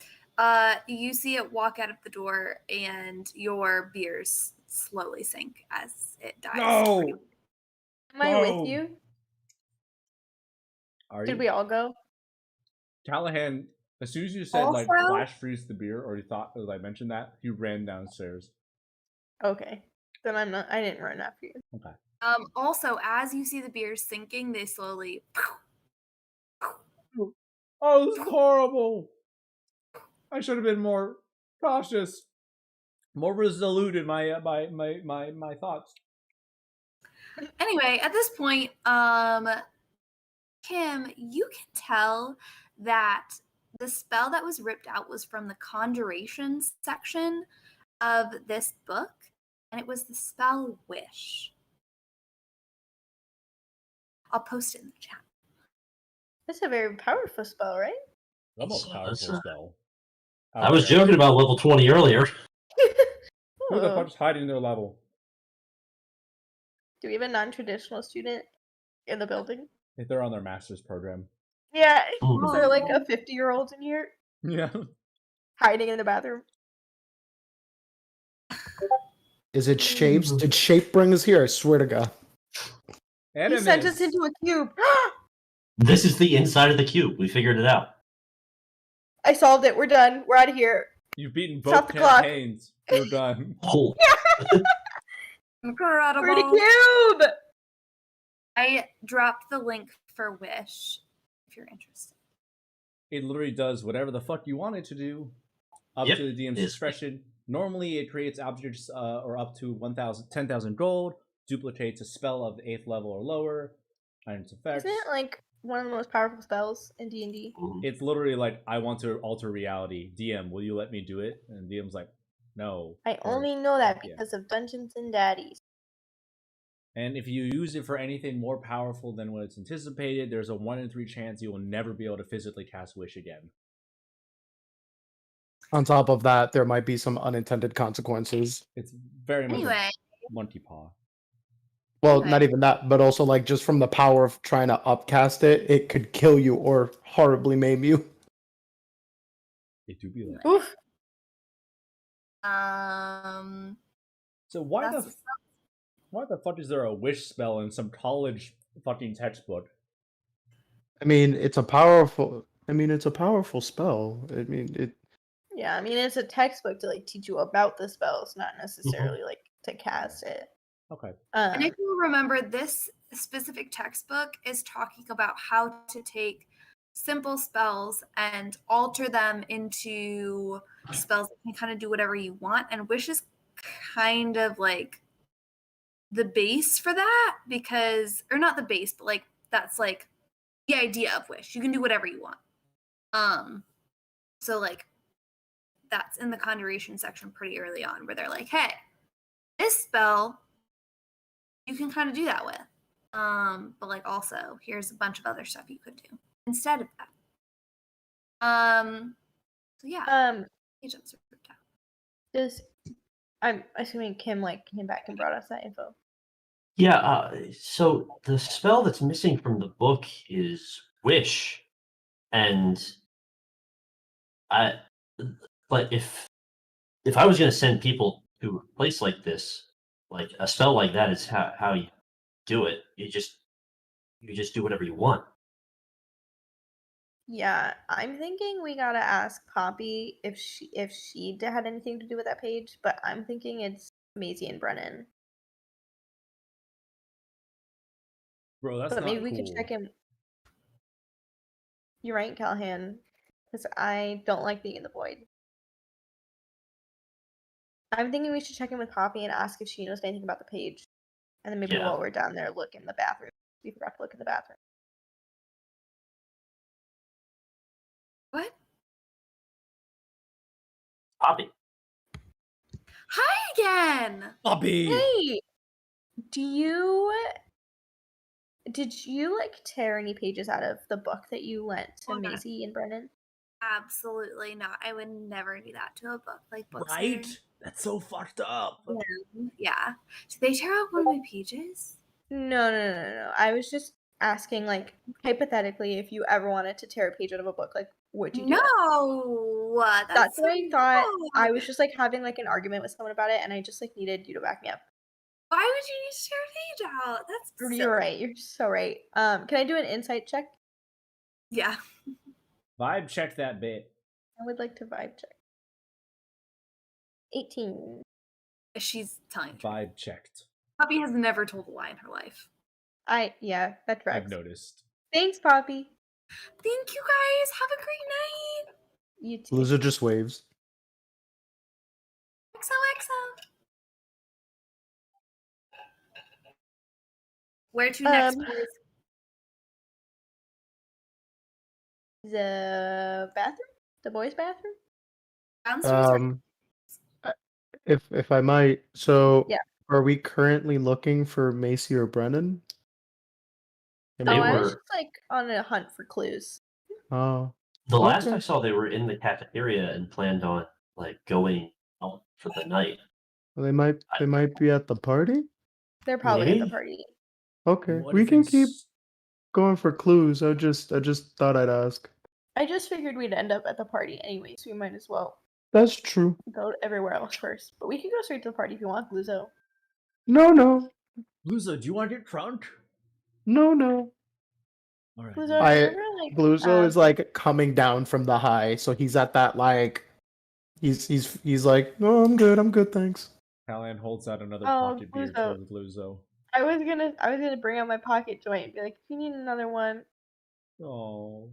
You see it walk out of the door, and your beers slowly sink as it dies. No! Am I No! with you? Are Did you? we all go? Callahan, as soon as you said like Also- flash freeze the beer, or you thought that I mentioned that, he ran downstairs. Okay. Then I'm not. I didn't run after you. Okay. Also, as you see the beers sinking, they slowly. Oh, this is horrible. I should have been more cautious, more resolute in my my thoughts. Anyway, at this point, Kim, you can tell that the spell that was ripped out was from the conjuration section of this book, and it was the spell Wish. I'll post it in the chat. That's a very powerful spell, right? The most So powerful that's a- spell. I was out there. joking about level 20 earlier. Who the Oh. fuck's hiding their level? Do we have a non-traditional student in the building? If they're on their master's program. Yeah. Hmm. Is there like a 50-year-old in here Yeah. hiding in the bathroom? Is it shapes? Did shape bring us here? I swear to God. He sent us into a cube. This is the inside of the cube. We figured it out. I solved it. We're done. We're out of here. You've beaten Stop both the clock. campaigns. You're done. Oh, Incredible. We're in a cube. I dropped the link for Wish if you're interested. It literally does whatever the fuck you want it to do, up Yep, to the DM's it's- discretion. Normally, it creates objects or up to 10,000 gold, duplicates a spell of the 8th level or lower, and its effects. Isn't it like one of the most powerful spells in D&D? It's literally like, I want to alter reality. DM, will you let me do it? And DM's like, no. I Or- only know that yeah. because of Dungeons and Daddies. And if you use it for anything more powerful than what it's anticipated, there's a 1 in 3 chance you will never be able to physically cast Wish again. On top of that, there might be some unintended consequences. It's very much Anyway, monkey paw. Well, Anyway. not even that, but also like just from the power of trying to upcast it, it could kill you or horribly maim you. It do be like. Oof. So why that's the fuck is there a wish spell in some college fucking textbook? I mean, it's a powerful. it's a powerful spell. I mean, it. Yeah, I mean it's a textbook to like teach you about the spells, not necessarily like to cast it. Okay. And if you remember, this specific textbook is talking about how to take simple spells and alter them into spells that can kind of do whatever you want. And Wish is kind of like the base for that, because, or not the base, but like that's like the idea of Wish. You can do whatever you want. So like that's in the conjuration section pretty early on, where they're like, hey, this spell you can kind of do that with. But like also here's a bunch of other stuff you could do instead of that. So yeah, agents are grouped out. Does I'm assuming Kim like came back and brought us that info. yeah. So the spell that's missing from the book is Wish, and but if I was going to send people to a place like this, like a spell like that is how you do it. You just you just do whatever you want. Yeah, I'm thinking we gotta ask Poppy if she had anything to do with that page, but I'm thinking it's Maisie and Brennan. Bro, that's But not maybe we cool. could check in. You're right, Callahan, because I don't like being in the void. I'm thinking we should check in with Poppy and ask if she knows anything about the page. And then maybe Yeah. while we're down there, look in the bathroom. We forgot to look in the bathroom. What? Poppy. Hi again. Bobby! Hey! Did you like tear any pages out of the book that you lent to Oh, God. Maisie and Brennan? Absolutely not. I would never do that to a book like books. Right? That's so fucked up. Yeah. Did they tear out one of my pages? No. I was just asking, like, hypothetically, if you ever wanted to tear a page out of a book, like, would you do it? No. That's what I thought. I was wrong. just like having like an argument with someone about it, and I just like needed you to back me up. Why would you need to tear a page out? That's You're silly. right. You're so right. Can I do an insight check? Yeah. Vibe check that bit. I would like to vibe check. 18. She's telling the truth. Vibe checked. Poppy has never told a lie in her life. Yeah, that I've tracks. noticed. Thanks, Poppy. Thank you guys. Have a great night. You too. Loser just waves. XOXO. Where to next, Um, please? The bathroom? The boys' bathroom? Downstairs. If I might, so Yeah. are we currently looking for Macy or Brennan? Oh, They I was were- just like on a hunt for clues. Oh, The last Okay. I saw, they were in the cafeteria and planned on like going out for the night. they might be at the party. They're probably at the Maybe. party. Okay, What we if can it's- keep going for clues. I just thought I'd ask. I just figured we'd end up at the party anyway, so we might as well That's true. go everywhere else first. But we can go straight to the party if you want, Gluzo. No. Luza, do you want to get drunk? All right. Gluzo, I- remember like Bluzo is like coming down from the high, so he's at that like he's like, no, I'm good, thanks. Callahan holds out another Oh, pocket beer Gluzo. towards Luzo. I was gonna bring out my pocket joint and be like, if you need another one. Oh.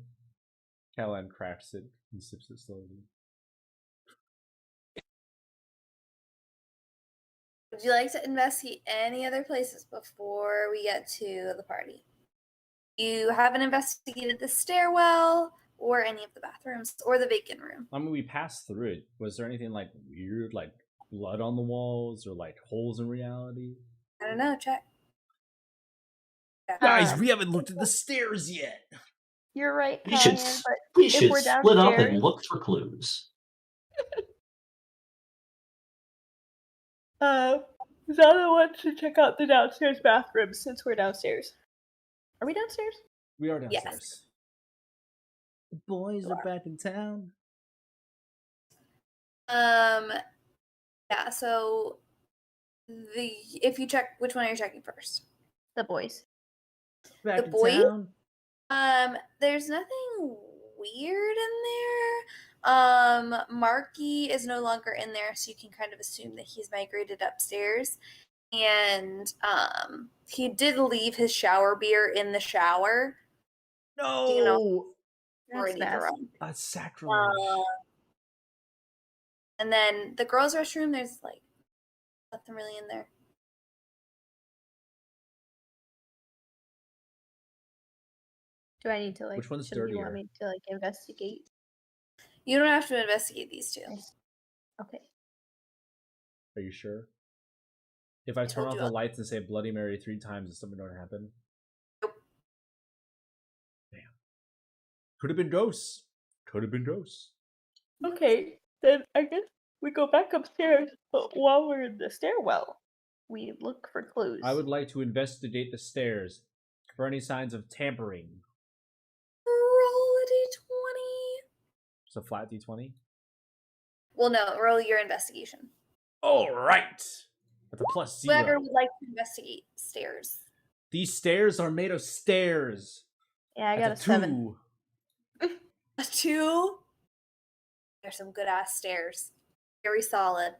Callahan cracks it and sips it slowly. Would you like to investigate any other places before we get to the party? You haven't investigated the stairwell or any of the bathrooms or the vacant room. I mean, we passed through it. Was there anything like weird, like blood on the walls or like holes in reality? I don't know. Check. Guys, we haven't looked at the stairs yet. You're right, We should Callahan, but we if should we're split up downstairs- and look for clues. Zana wants to check out the downstairs bathrooms since we're downstairs. Are we downstairs? We are Yes. downstairs. The boys are back in town. Yeah. So if you check, which one are you checking first? The boys. Back The in boys? town. There's nothing weird in there. Marky is no longer in there, so you can kind of assume that he's migrated upstairs. And he did leave his shower beer in the shower. No, You know, That's already nasty. drunk. that's sacrilege. And then the girls' restroom, there's like nothing really in there. Do I need to like? Which one's should you want dirtier? me to like investigate? You don't have to investigate these two. Okay. Are you sure? If I turn told off you the I'll- lights and say Bloody Mary 3 times, is something going to happen? Nope. Damn. Could have been ghosts. Could have been ghosts. Okay, then I guess we go back upstairs. But while we're in the stairwell, we look for clues. I would like to investigate the stairs for any signs of tampering. Roll a d20. So flat D20. Well, no, roll your investigation. All right. That's a +0. Whoever would like to investigate stairs. These stairs are made of stairs. Yeah, I got a That's 7. 2. A 2. There's some good ass stairs. Very solid.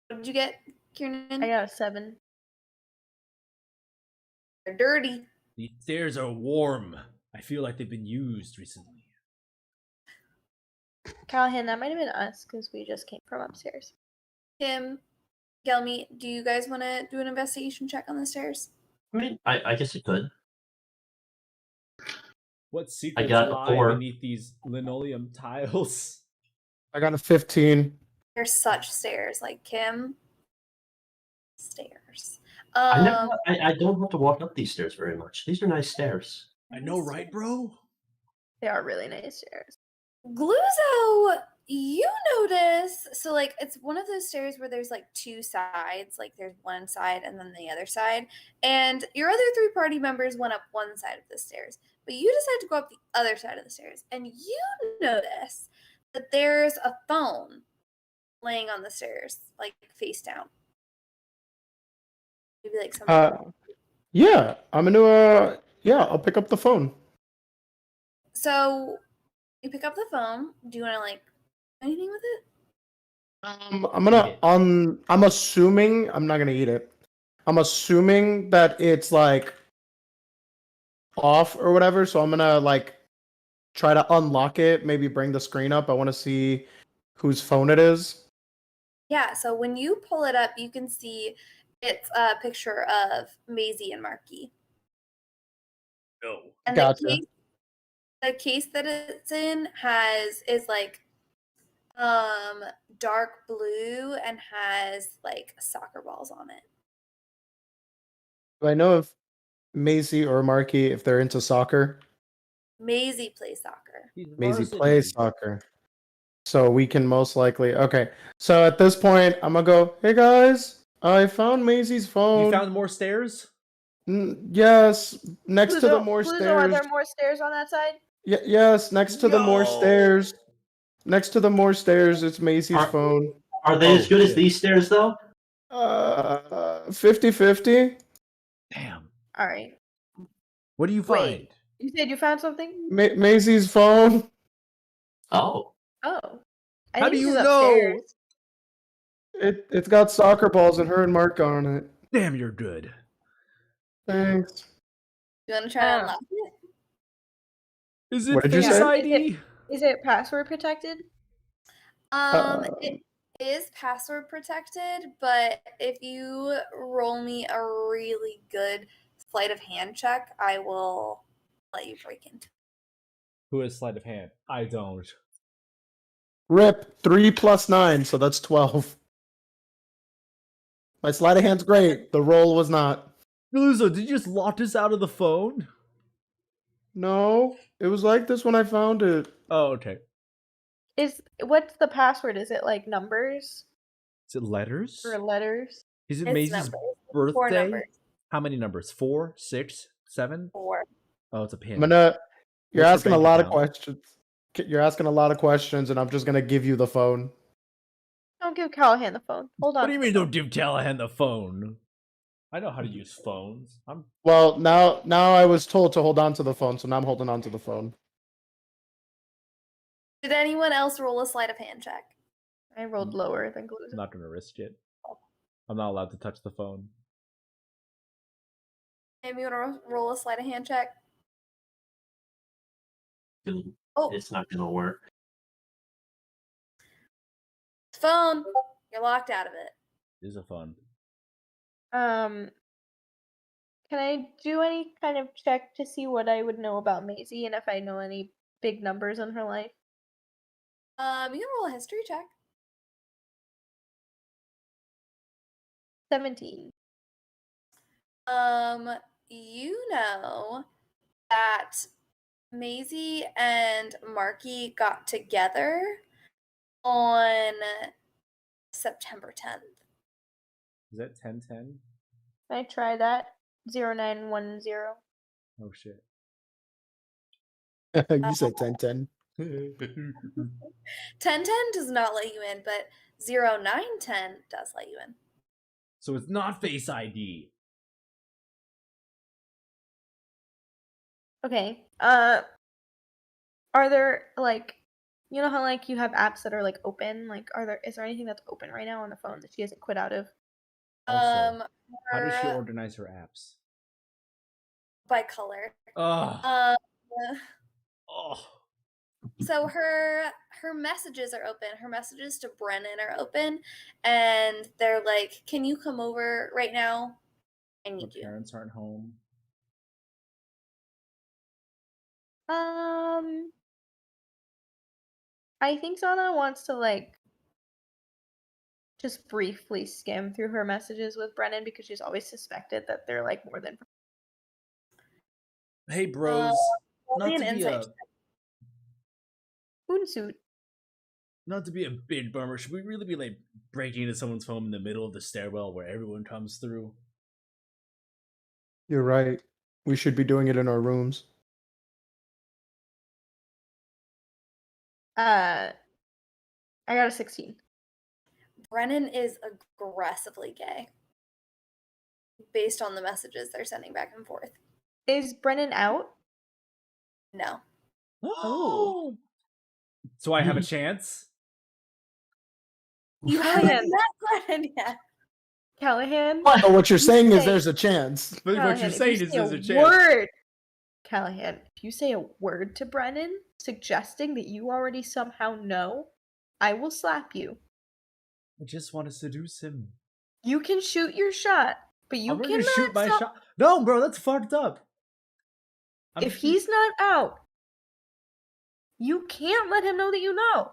What did you get, Kieran? I got a 7. They're dirty. These stairs are warm. I feel like they've been used recently. Callahan, that might have been us because we just came from upstairs. Kim, Gelmy, do you guys want to do an investigation check on the stairs? I mean, I guess it could. What secrets got a lie 4. beneath these linoleum tiles? I got a 15. They're such stairs. Like, Kim, stairs. I don't have to walk up these stairs very much. These are nice stairs. I know, right, bro? They are really nice stairs. Gluzo, you notice, so like it's one of those stairs where there's like 2 sides, like there's one side and then the other side, and your other 3 party members went up one side of the stairs, but you decided to go up the other side of the stairs, and you notice that there's a phone laying on the stairs, like face down. Maybe like something. Yeah, I'm gonna I'll pick up the phone. So you pick up the phone. Do you want to like do anything with it? I'm assuming I'm not gonna eat it. I'm assuming that it's like off or whatever, so I'm gonna like try to unlock it, maybe bring the screen up. I want to see whose phone it is. Yeah, so when you pull it up, you can see it's a picture of Maisie and Marky. No. And Gotcha. the case that it's in is like dark blue and has like soccer balls on it. Do I know if Maisie or Marky, if they're into soccer? Maisie plays soccer. Maisie plays soccer. So we can most likely... Okay, so at this point, I'm gonna go, hey guys, I found Maisie's phone. You found more stairs? Yes, next to the more Gluzo, stairs. are there more stairs on that side? Yes, next to the more Yo! stairs. Next to the more stairs, it's Maisie's phone. Are they as good as these stairs, though? 50-50. Damn. All right. What do you find? Wait. You said you found something? Maisie's phone. Oh. Oh. I How think do you she's know? upstairs. It's got soccer balls and her and Mark on it. Damn, you're good. Thanks. You want to try to unlock it? Is it What did you Face say? ID? Is it password protected? It is password protected, but if you roll me a really good sleight of hand check, I will let you break into it. Who has sleight of hand? I don't. Rip 3 + 9, so that's 12. My sleight of hand's great. The roll was not. Gluzo, did you just lock us out of the phone? No, it was like this when I found it. Oh, okay. What's the password? Is it like numbers Is it letters? or letters? Is it It's Maisie's numbers. 4 birthday? numbers. How many numbers? 4, 6, 7? 4. Oh, it's a pin. You're What's your asking a bank lot of account? questions. You're asking a lot of questions, and I'm just gonna give you the phone. Don't give Callahan the phone. Hold on. What do you mean don't give Callahan the phone? I know how to use phones. Well, now I was told to hold on to the phone, so now I'm holding on to the phone. Did anyone else roll a sleight of hand check? I rolled lower than Gluzo. I'm not going to risk it. I'm not allowed to touch the phone. Maybe you want to roll a sleight of hand check? Oh, It's not going to work. phone. You're locked out of it. It is a phone. Can I do any kind of check to see what I would know about Maisie and if I know any big numbers in her life? You can roll a history check. 17. You know that Maisie and Marky got together on September 10th. Is that 1010? Can I try that? 0910. Oh, shit. You said 10-10. 1010 does not let you in, but 0910 does let you in. So it's not Face ID. Okay. Are there like, you know how like you have apps that are like open? Like, is there anything that's open right now on the phone that she hasn't quit out of? Also, how does she her- organize her apps? by color. Ugh. Um, Oh. so her messages are open. Her messages to Brennan are open, and they're like, "Can you come over right now? I Her need you." parents aren't home. I think Zana wants to like just briefly skim through her messages with Brennan because she's always suspected that they're like more than. Hey, bros. Only Not an to be insight a check. Hoonsuit. not to be a big bummer. Should we really be like breaking into someone's home in the middle of the stairwell where everyone comes through? You're right. We should be doing it in our rooms. I got a 16. Brennan is aggressively gay, based on the messages they're sending back and forth. Is Brennan out? No. Oh. So I have a chance? You Callahan. haven't met Brennan yet. Callahan. What? Oh, what you're saying is Say- there's a chance. But what Callahan, you're if saying you is say there's a a chance. word, Callahan, if you say a word to Brennan suggesting that you already somehow know, I will slap you. I just want to seduce him. You can shoot your shot, but you I'm cannot going to shoot my stop- shot. No, bro, that's fucked up. If he's not out, you can't let him know that you know.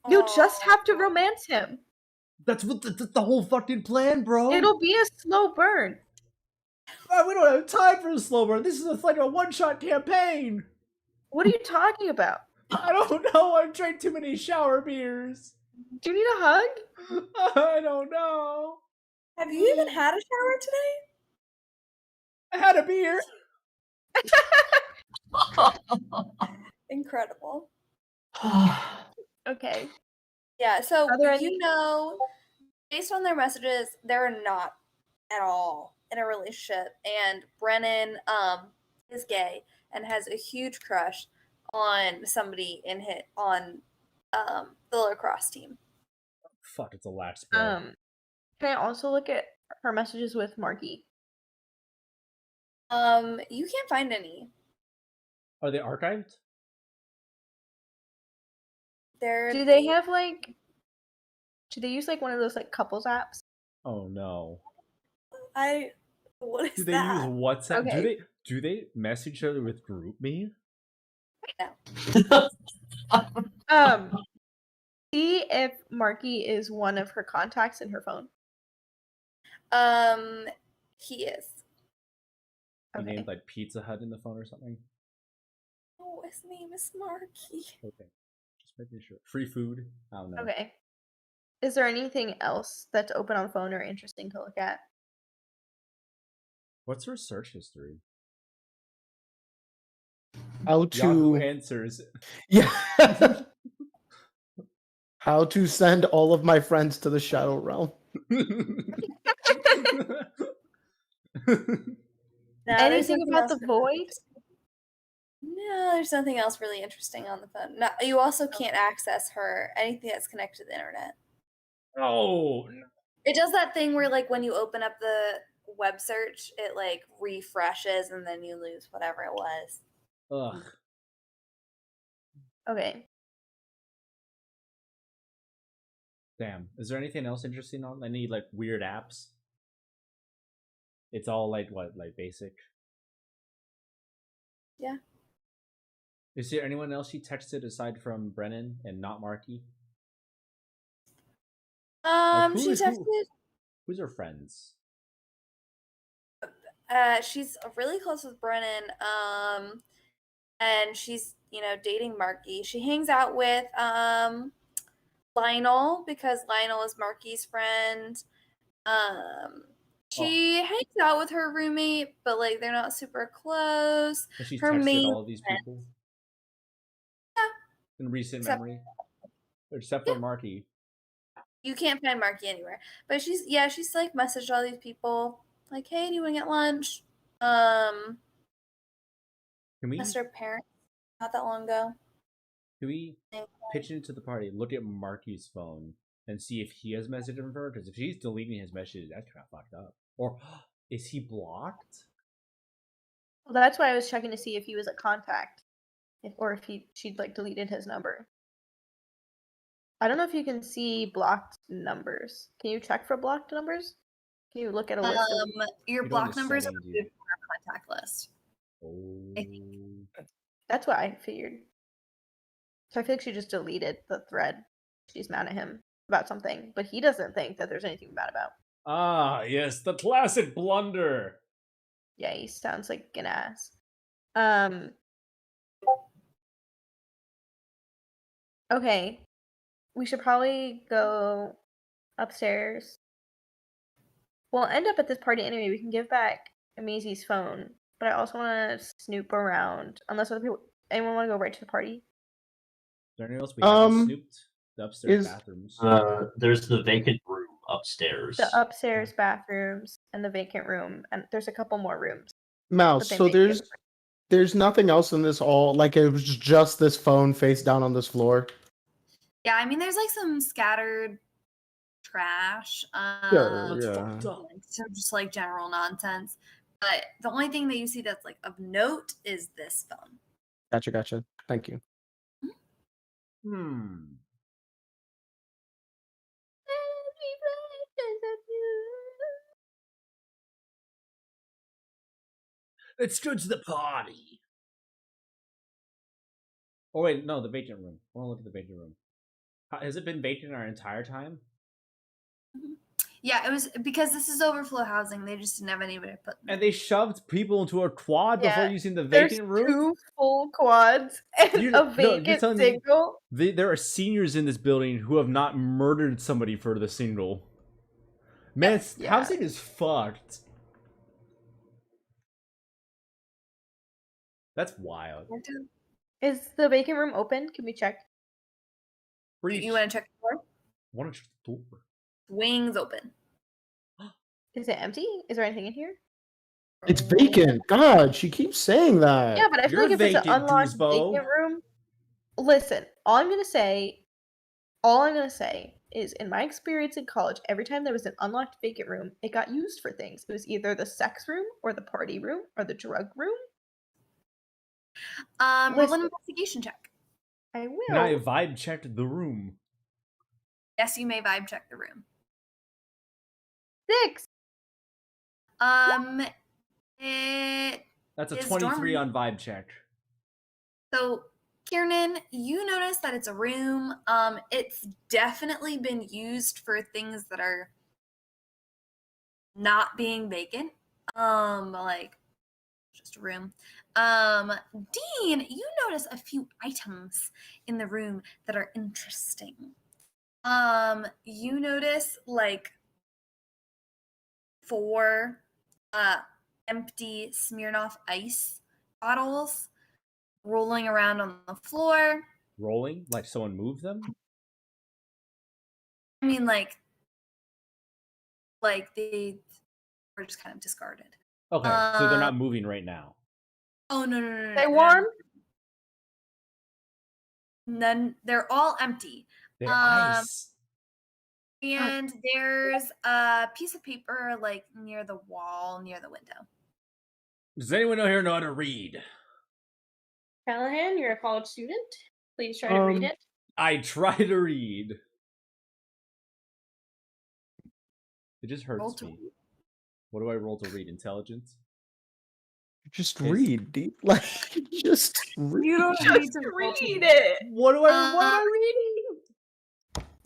You just have to romance him. That's what that's the whole fucking plan, bro. It'll be a slow burn. We don't have time for a slow burn. This is like a one-shot campaign. What are you talking about? I don't know. I've drank too many shower beers. Do you need a hug? I don't know. Have you even had a shower today? I had a beer. Incredible. Okay. Yeah, so Are there you any- know, based on their messages, they're not at all in a relationship. And Brennan is gay and has a huge crush on somebody on the lacrosse team. Fuck, it's a lax, bro. Can I also look at her messages with Marky? You can't find any. Are they archived? They're Do they have like? Do they use like one of those like couples apps? Oh no. what is Do they that? use WhatsApp? Okay. Do they message each other with GroupMe? See if Marky is one of her contacts in her phone. He is. He Okay. named like Pizza Hut in the phone or something. Oh, his name is Marky. Okay, just making sure. Free food. I don't know. Okay. Is there anything else that's open on phone or interesting to look at? What's her search history? How Yahoo to Answers. yeah. How to send all of my friends to the Shadow Realm. No, there's Anything nothing about else the really void? interesting. No, there's nothing else really interesting on the phone. No, you also can't access anything that's connected to the internet. Oh. It does that thing where, like, when you open up the web search, it like refreshes and then you lose whatever it was. Ugh. Okay. Damn. Is there anything else interesting on? Any like weird apps? It's all like what, like basic? Yeah. Is there anyone else she texted aside from Brennan and not Marky? She texted. Who's her friends? She's really close with Brennan. And she's dating Marky. She hangs out with Lionel because Lionel is Marky's friend. She hangs out with her roommate, but like they're not super close. And she's Her texted main all of these friend. people? Yeah. In recent Except- memory? Except for Marky. You can't find Marky anywhere. But she's like messaged all these people like, hey, do you want to get lunch? Can we Messaged her parents not that long ago. pitch into the party, look at Marky's phone, and see if he has messaged him for her? Because if he's deleting his messages, that's kind of fucked up. Or is he blocked? Well, that's why I was checking to see if he was a contact, or if she'd like deleted his number. I don't know if you can see blocked numbers. Can you check for blocked numbers? Can you look at a list of Your You go block into numbers are settings, you- removed from our contact list. Oh. That's what I figured. So I feel like she just deleted the thread. She's mad at him about something, but he doesn't think that there's anything bad about. Ah, yes, the classic blunder. Yeah, he sounds like an ass. Okay. We should probably go upstairs. We'll end up at this party anyway. We can give back Amazy's phone, but I also want to snoop around. Unless other people, anyone want to go right to the party? Is there anything else we haven't snooped? The upstairs is- bathrooms. There's the vacant room upstairs. The upstairs bathrooms and the vacant room, and there's a couple more rooms. Mouse. but they So make it there's nothing else in this all. Like it was just this phone face down on this floor. Yeah, I mean, there's like some scattered trash. Sure, That's yeah. fucked up. So just like general nonsense. But the only thing that you see that's like of note is this phone. Gotcha. Thank you. Let's go to the party. Oh wait, no, the vacant room. I want to look at the vacant room. Has it been vacant our entire time? Yeah, it was because this is overflow housing. They just didn't have anybody to put. And they shoved people into a quad before Yeah, using the There's vacant room? 2 full quads and You're- a no, you're vacant telling me- single. There are seniors in this building who have not murdered somebody for the single. Man, Yeah. housing is fucked. That's wild. Is the vacant room open? Can we check? You want to check the door? Want to check the door? Wings open. Is it empty? Is there anything in here? It's vacant. God, she keeps saying that. Yeah, but I feel You're like if it's an vacant, unlocked Goosebo. vacant room. Listen, all I'm gonna say is, in my experience in college, every time there was an unlocked vacant room, it got used for things. It was either the sex room, or the party room, or the drug room. Roll an Listen. investigation check. I will. And I vibe checked the room. Yes, you may vibe check the room. 6. It That's a Is 23 dormant. on vibe check. So, Kiernan, you notice that it's a room. It's definitely been used for things that are not being vacant. Like just a room. Dean, you notice a few items in the room that are interesting. You notice like 4 empty Smirnoff ice bottles rolling around on the floor. Rolling? Like someone moved them? I mean, like they were just kind of discarded. Okay, so they're not moving right now. Oh no! They warm? None. They're all empty. They're ice. And there's a piece of paper like near the wall, near the window. Does anyone here know how to read? Callahan, you're a college student. Please try to read it. I try to read. It just Roll hurts to me. What do I roll to read? Intelligence? Just It's- read, dude. Like, just read. You don't Just need to roll to read it. What am I reading?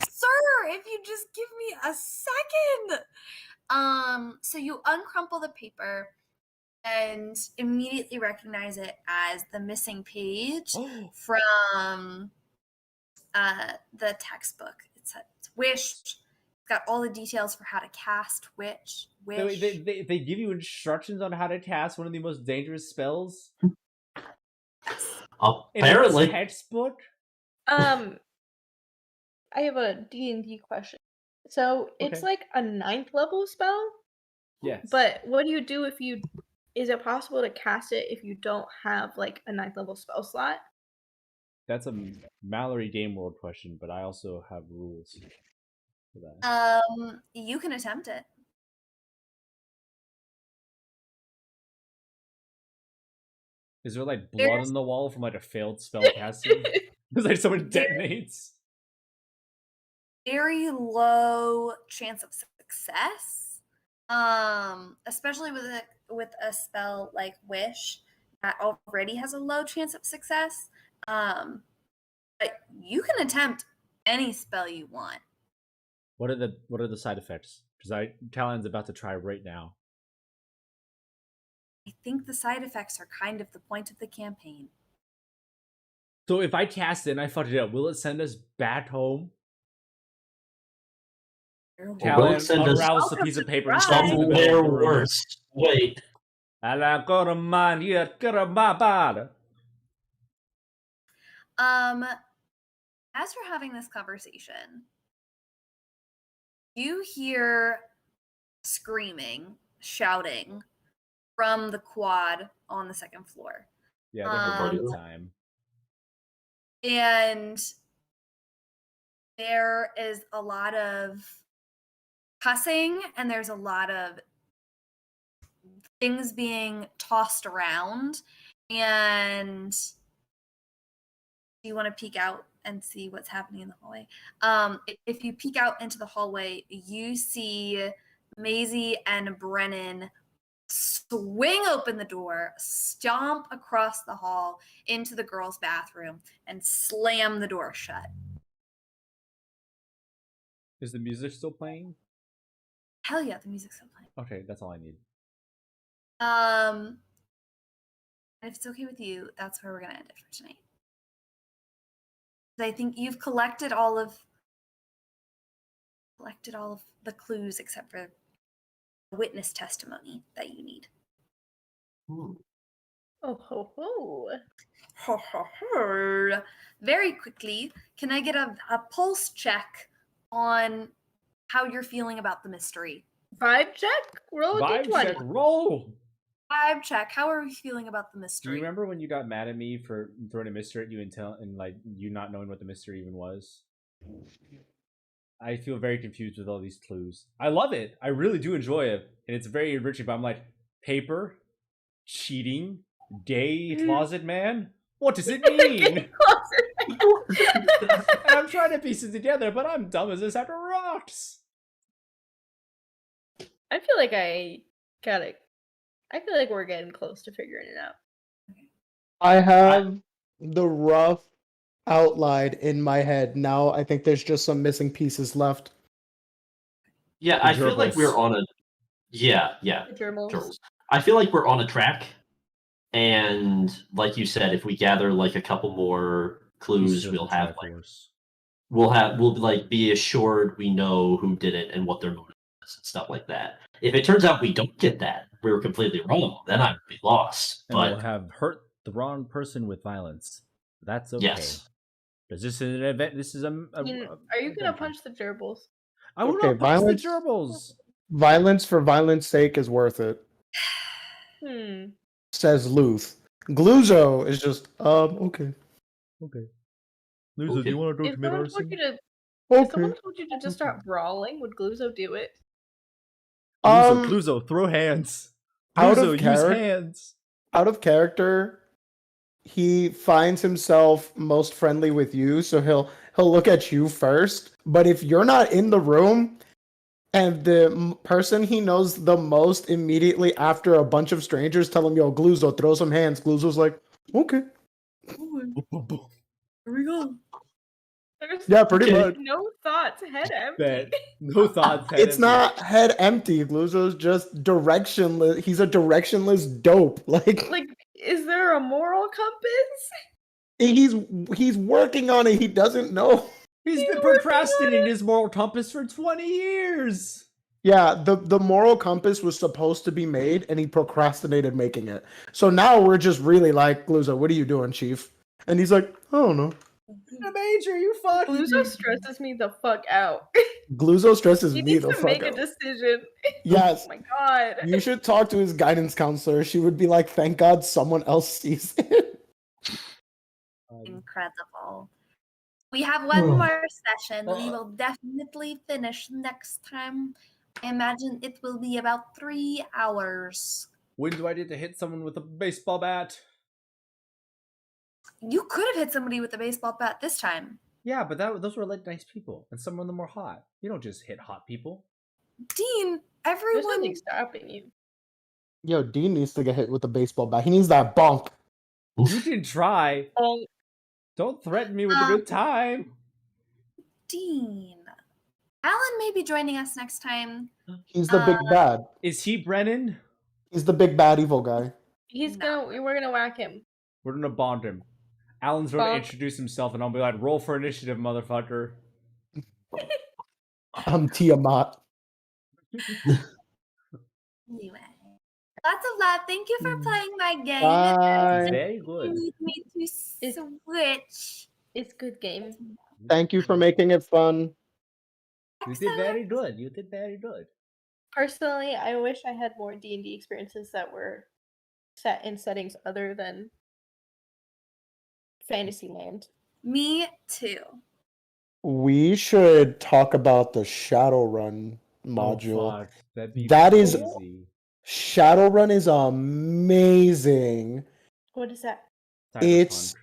Sir, if you just give me a second. So you uncrumple the paper and immediately recognize it as the missing page from the textbook. It's Wish. It's got all the details for how to cast Wish. They give you instructions on how to cast one of the most dangerous spells? Apparently. In a textbook? I have a D&D question. So it's Okay. like a 9th level spell. Yes. But what do you do if you? Is it possible to cast it if you don't have like a 9th level spell slot? That's a Mallory Game World question, but I also have rules for that. You can attempt it. Is there like blood There's- on the wall from like a failed spell casting? Because like someone detonates. Very low chance of success. Especially with a spell like Wish that already has a low chance of success. But you can attempt any spell you want. What are the side effects? Because Talon's about to try right now. I think the side effects are kind of the point of the campaign. So if I cast it and I fucked it up, will it send us back home? Will Talon it send us unravels a piece of paper and stabs in the middle somewhere of the room. worse? Wait. As we're having this conversation, you hear screaming, shouting from the quad on the second floor. Yeah, they're having a good time. And there is a lot of cussing and there's a lot of things being tossed around. And do you want to peek out and see what's happening in the hallway? If you peek out into the hallway, you see Maisie and Brennan swing open the door, stomp across the hall into the girls' bathroom, and slam the door shut. Is the music still playing? Hell yeah, the music's still playing. Okay, that's all I need. And if it's okay with you, that's where we're gonna end it for tonight. I think you've collected all of the clues except for the witness testimony that you need. Hmm. Oh ho ho! Ho, ho, ho. Very quickly, can I get a pulse check on how you're feeling about the mystery? Vibe check. Roll a Vibe d20. check, roll! Vibe check. How are we feeling about the Do mystery? you remember when you got mad at me for throwing a mystery at you and like you not knowing what the mystery even was? I feel very confused with all these clues. I love it. I really do enjoy it, and it's very enriching. But I'm like, paper, cheating, gay closet man. What does it mean? And I'm trying to piece it together, but I'm dumb as this after rocks. I feel like I feel like we're getting close to figuring it out. I have the rough outline in my head. Now I think there's just some missing pieces left. Yeah, The I feel like gerbils. we're on a. Yeah. The journals. Gerbils. I feel like we're on a track, and like you said, if we gather like a couple more clues, we'll like be assured we know who did it and what their motive is and stuff like that. If it turns out we don't get that, we were completely wrong, then I'd be lost. And we'll But have hurt the wrong person with violence. That's okay. yes, Because this is an event. This is Are you gonna punch the gerbils? I will Okay, not punch violence- the gerbils. Violence for violence sake is worth it, says Luth. Gluzo is just, okay. Okay. Luzo, do you want to do If commit someone told arson? you to, if Okay. someone told you to just start brawling, would Gluzo do it? Gluzo, throw hands. Out of Gluzo, use character- hands. Out of character, he finds himself most friendly with you, so he'll look at you first. But if you're not in the room, and the person he knows the most immediately after a bunch of strangers tell him, "Yo, Gluzo, throw some hands," Gluzo's like, "Okay, Here we go. There's yeah, pretty Okay. much." no thoughts, head empty. Bet. No thoughts. It's not head empty. Gluzo's just directionless. He's a directionless dope. Like Is there a moral compass? he's working on it. He doesn't know. He's He's been working on procrastinating his moral compass for 20 years. Yeah, the moral compass was supposed to be made, and he procrastinated making it. So now we're just really like, Gluzo, what are you doing, Chief? And he's like, I don't know. The major, you fuck. Gluzo stresses me the fuck out. Gluzo stresses He me needs the to fuck make a out. decision. Yes. Oh my god. You should talk to his guidance counselor. She would be like, thank God someone else sees it. Incredible. We have one more session. We will definitely finish next time. I imagine it will be about 3 hours. When do I need to hit someone with a baseball bat? You could have hit somebody with a baseball bat this time. Yeah, but those were like nice people, and some of them were hot. You don't just hit hot people. Dean, There's everyone. nothing stopping you. Yo, Dean needs to get hit with a baseball bat. He needs that bonk. You can try. Um, Don't threaten me with a good time. Dean. Alan may be joining us next time. He's the big bad. Is he Brennan? He's the big bad evil guy. we're gonna whack him. We're gonna bond him. Alan's gonna Bonk. introduce himself, and I'll be like, "Roll for initiative, motherfucker." I'm Tiamat. Anyway. Lots of love. Thank you for playing my game. Bye. Very You good. need me to switch. It's good game. Thank you for making it fun. You did very good. You did very good. Personally, I wish I had more D&D experiences that were set in settings other than Fantasyland. Me too. We should talk about the Shadowrun module. Oh, fuck. That'd be That is- crazy. Shadowrun is amazing. What is that? Cyberpunk.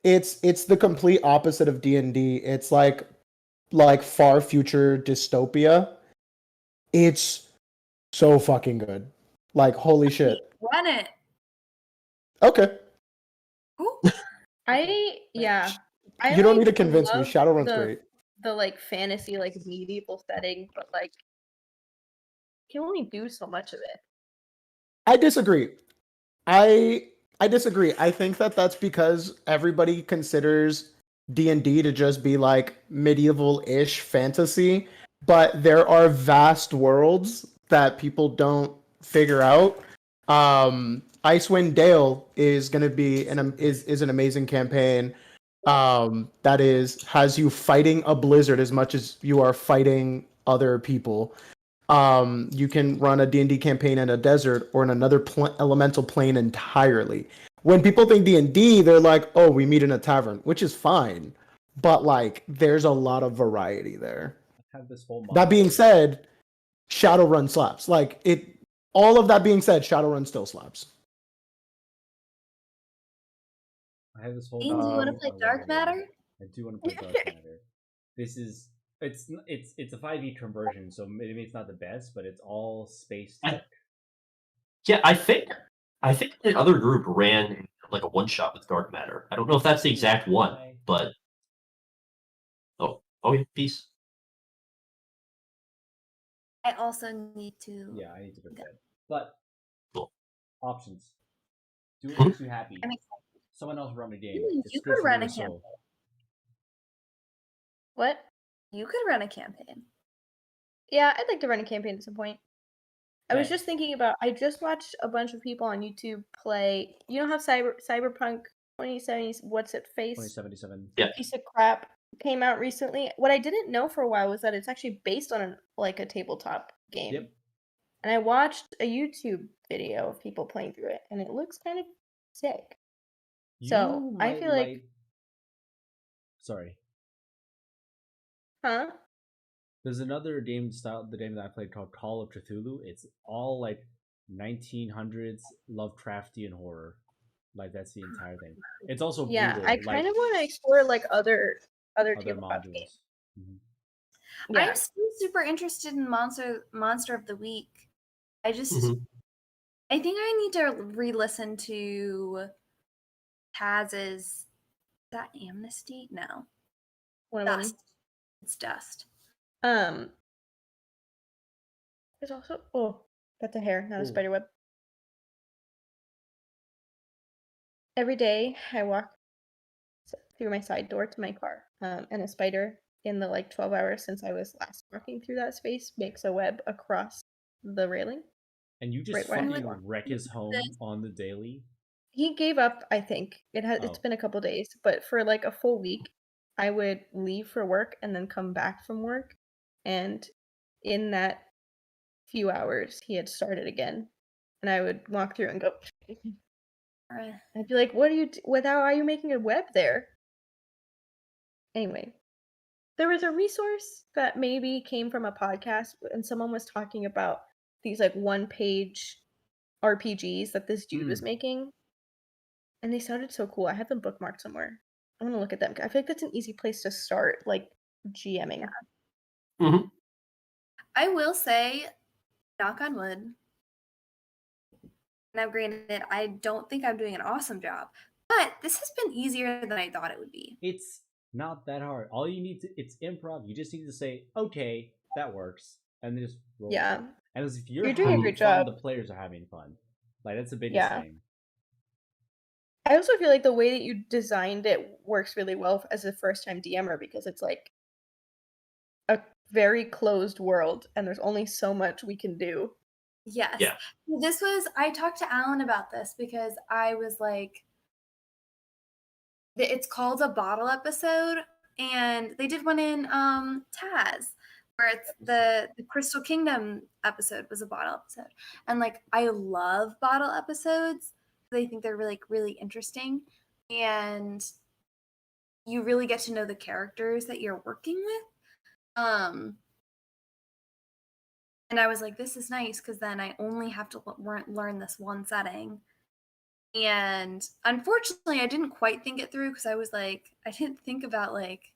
It's the complete opposite of D&D. It's like far future dystopia. It's so fucking good. Like holy shit. Run it. Okay. Ooh. I You don't need to like, convince me. love Shadowrun's the- great. The like fantasy, like medieval setting, but like you can only do so much of it. I disagree. I disagree. I think that's because everybody considers D&D to just be like medieval-ish fantasy, but there are vast worlds that people don't figure out. Icewind Dale is going to be is an amazing campaign. That has you fighting a blizzard as much as you are fighting other people. You can run a D&D campaign in a desert or in another elemental plane entirely. When people think D&D, they're like, oh, we meet in a tavern, which is fine. But like, there's a lot of variety there. I have this whole That being model. said, Shadowrun slaps. Like it. All of that being said, Shadowrun still slaps. I have this whole. Dean, do you want to model play I wanna Dark do. Matter? I do want to play Dark Matter. This is it's a 5e conversion, so maybe it's not the best, but it's all space tech. Yeah, I think the other group ran like a one shot with Dark Matter. I don't know if that's the exact one, but oh yeah, peace. I also need to. Yeah, I need to go to bed. But Cool. options. Do what Hmm? makes you happy. I'm excited. Someone else run a game. You It's could good for run your a soul. campaign. What? You could run a campaign. Yeah, I'd like to run a campaign at some point. I was Okay. just thinking about. I just watched a bunch of people on YouTube play. You know how Cyberpunk 2070, what's it face 2077. Yeah. piece of crap came out recently. What I didn't know for a while was that it's actually based on a tabletop game. Yep. And I watched a YouTube video of people playing through it, and it looks kind of sick. So, You I might feel like- Sorry. Huh? There's another game style, the game that I played called Call of Cthulhu. It's all like 1900s Lovecraftian horror. Like that's the entire thing. It's also Yeah, brutal. I like kind of want to explore like other other tabletop games. modules. Mhm. Yeah. I'm still super interested in Monster of the Week. I just, Mhm. I think I need to re-listen to Taz's. Is that Amnesty? No, One of them. Dust. It's Dust. There's also that's a hair, not a Ooh. spider web. Every day I walk through my side door to my car, and a spider in the 12 hours since I was last walking through that space makes a web across the railing. And you just Right, where I fucking live. wreck his home on the daily. He gave up, I think. It's Oh. been a couple days, but for a full week, I would leave for work and then come back from work, and in that few hours, he had started again, and I would walk through and go. I'd be like, "What are you? Without? Why are you making a web there?" Anyway, there was a resource that maybe came from a podcast, and someone was talking about these like one-page RPGs that this dude was making, and they sounded so cool. I have them bookmarked somewhere. I want to look at them. I feel like that's an easy place to start, like GMing. Hmm. I will say, knock on wood. Now, granted, I don't think I'm doing an awesome job, but this has been easier than I thought it would be. It's not that hard. All you need to it's improv. You just need to say, okay, that works, and then just roll. Yeah. With it. And if you're, You're doing a having great fun, job. the players are having fun. Like that's the biggest Yeah. thing. I also feel like the way that you designed it works really well as a first-time DMer because it's like a very closed world, and there's only so much we can do. Yes. Yeah. I talked to Alan about this because I was like, it's called a bottle episode, and they did one in Taz, where it's the Crystal Kingdom episode was a bottle episode. And like I love bottle episodes. I think they're really interesting. And you really get to know the characters that you're working with. And I was like, this is nice because then I only have to learn this one setting. And unfortunately, I didn't quite think it through because I was like, I didn't think about like,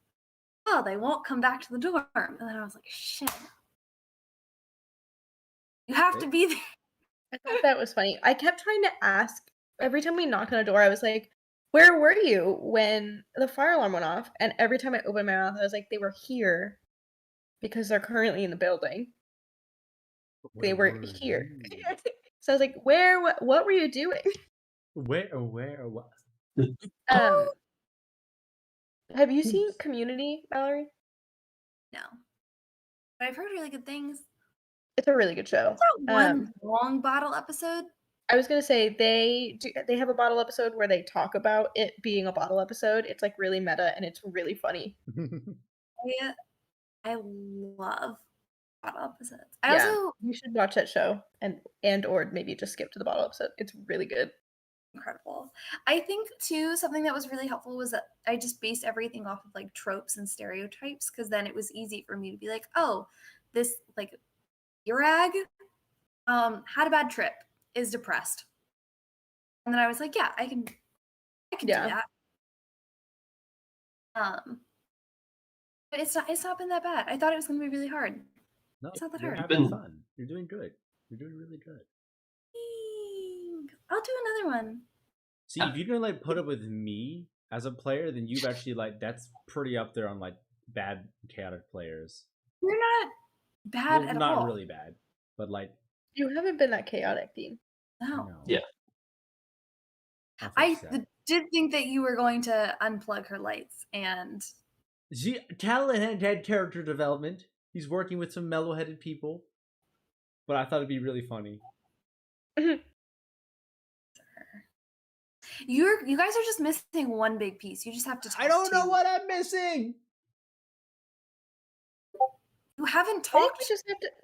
oh, they won't come back to the dorm. And then I was like, shit. You have to be there. I thought that was funny. I kept trying to ask every time we knocked on a door. I was like, "Where were you when the fire alarm went off?" And every time I opened my mouth, I was like, "They were here because they're currently in the building. They were here." So I was like, "Where? What were you doing?" Where? What? Have you seen Community, Mallory? No. But I've heard really good things. It's a really good show. Is that one long bottle episode? I was gonna say they have a bottle episode where they talk about it being a bottle episode. It's like really meta and it's really funny. I love bottle episodes. You should watch that show and or maybe just skip to the bottle episode. It's really good. Incredible. I think too something that was really helpful was that I just based everything off of like tropes and stereotypes because then it was easy for me to be like, oh, this like Urag had a bad trip, is depressed. And then I was like, yeah, I can do that. But it's not been that bad. I thought it was gonna be really hard. No, it's not that you're hard. having fun. You're doing good. You're doing really good. I'll do another one. See, if you don't like put up with me as a player, then you've actually like that's pretty up there on like bad chaotic players. You're not bad at all. Not really bad, but like you haven't been that chaotic, Dean. No. Yeah. I did think that you were going to unplug her lights and Talon had character development. He's working with some mellow-headed people, but I thought it'd be really funny. You guys are just missing one big piece. You just have to talk. I don't know what I'm missing. You haven't talked.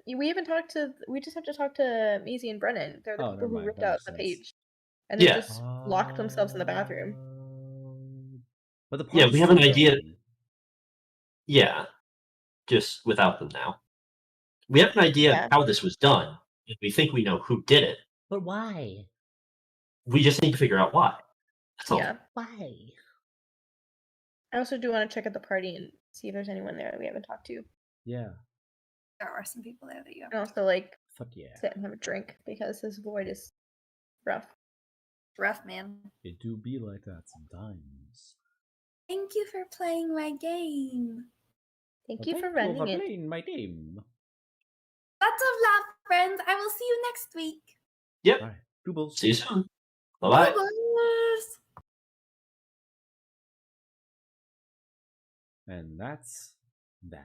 We haven't talked to. We just have to talk to Maisie and Brennan. They're the people who ripped out the page, and they just locked themselves in the bathroom. But we have an idea. Yeah, just without them now. We have an idea how this was done, and we think we know who did it. But why? We just need to figure out why. That's all. Yeah. Why? I also do want to check out the party and see if there's anyone there that we haven't talked to. Yeah. There are some people there that you have. And also, like, fuck yeah, sit and have a drink because this void is rough. Rough, man. It do be like that sometimes. Thank you for playing my game. Thank you for running it. Playing my game. Lots of love, friends. I will see you next week. Yep. All right. Goobles. See you soon. Bye-bye. And that's that.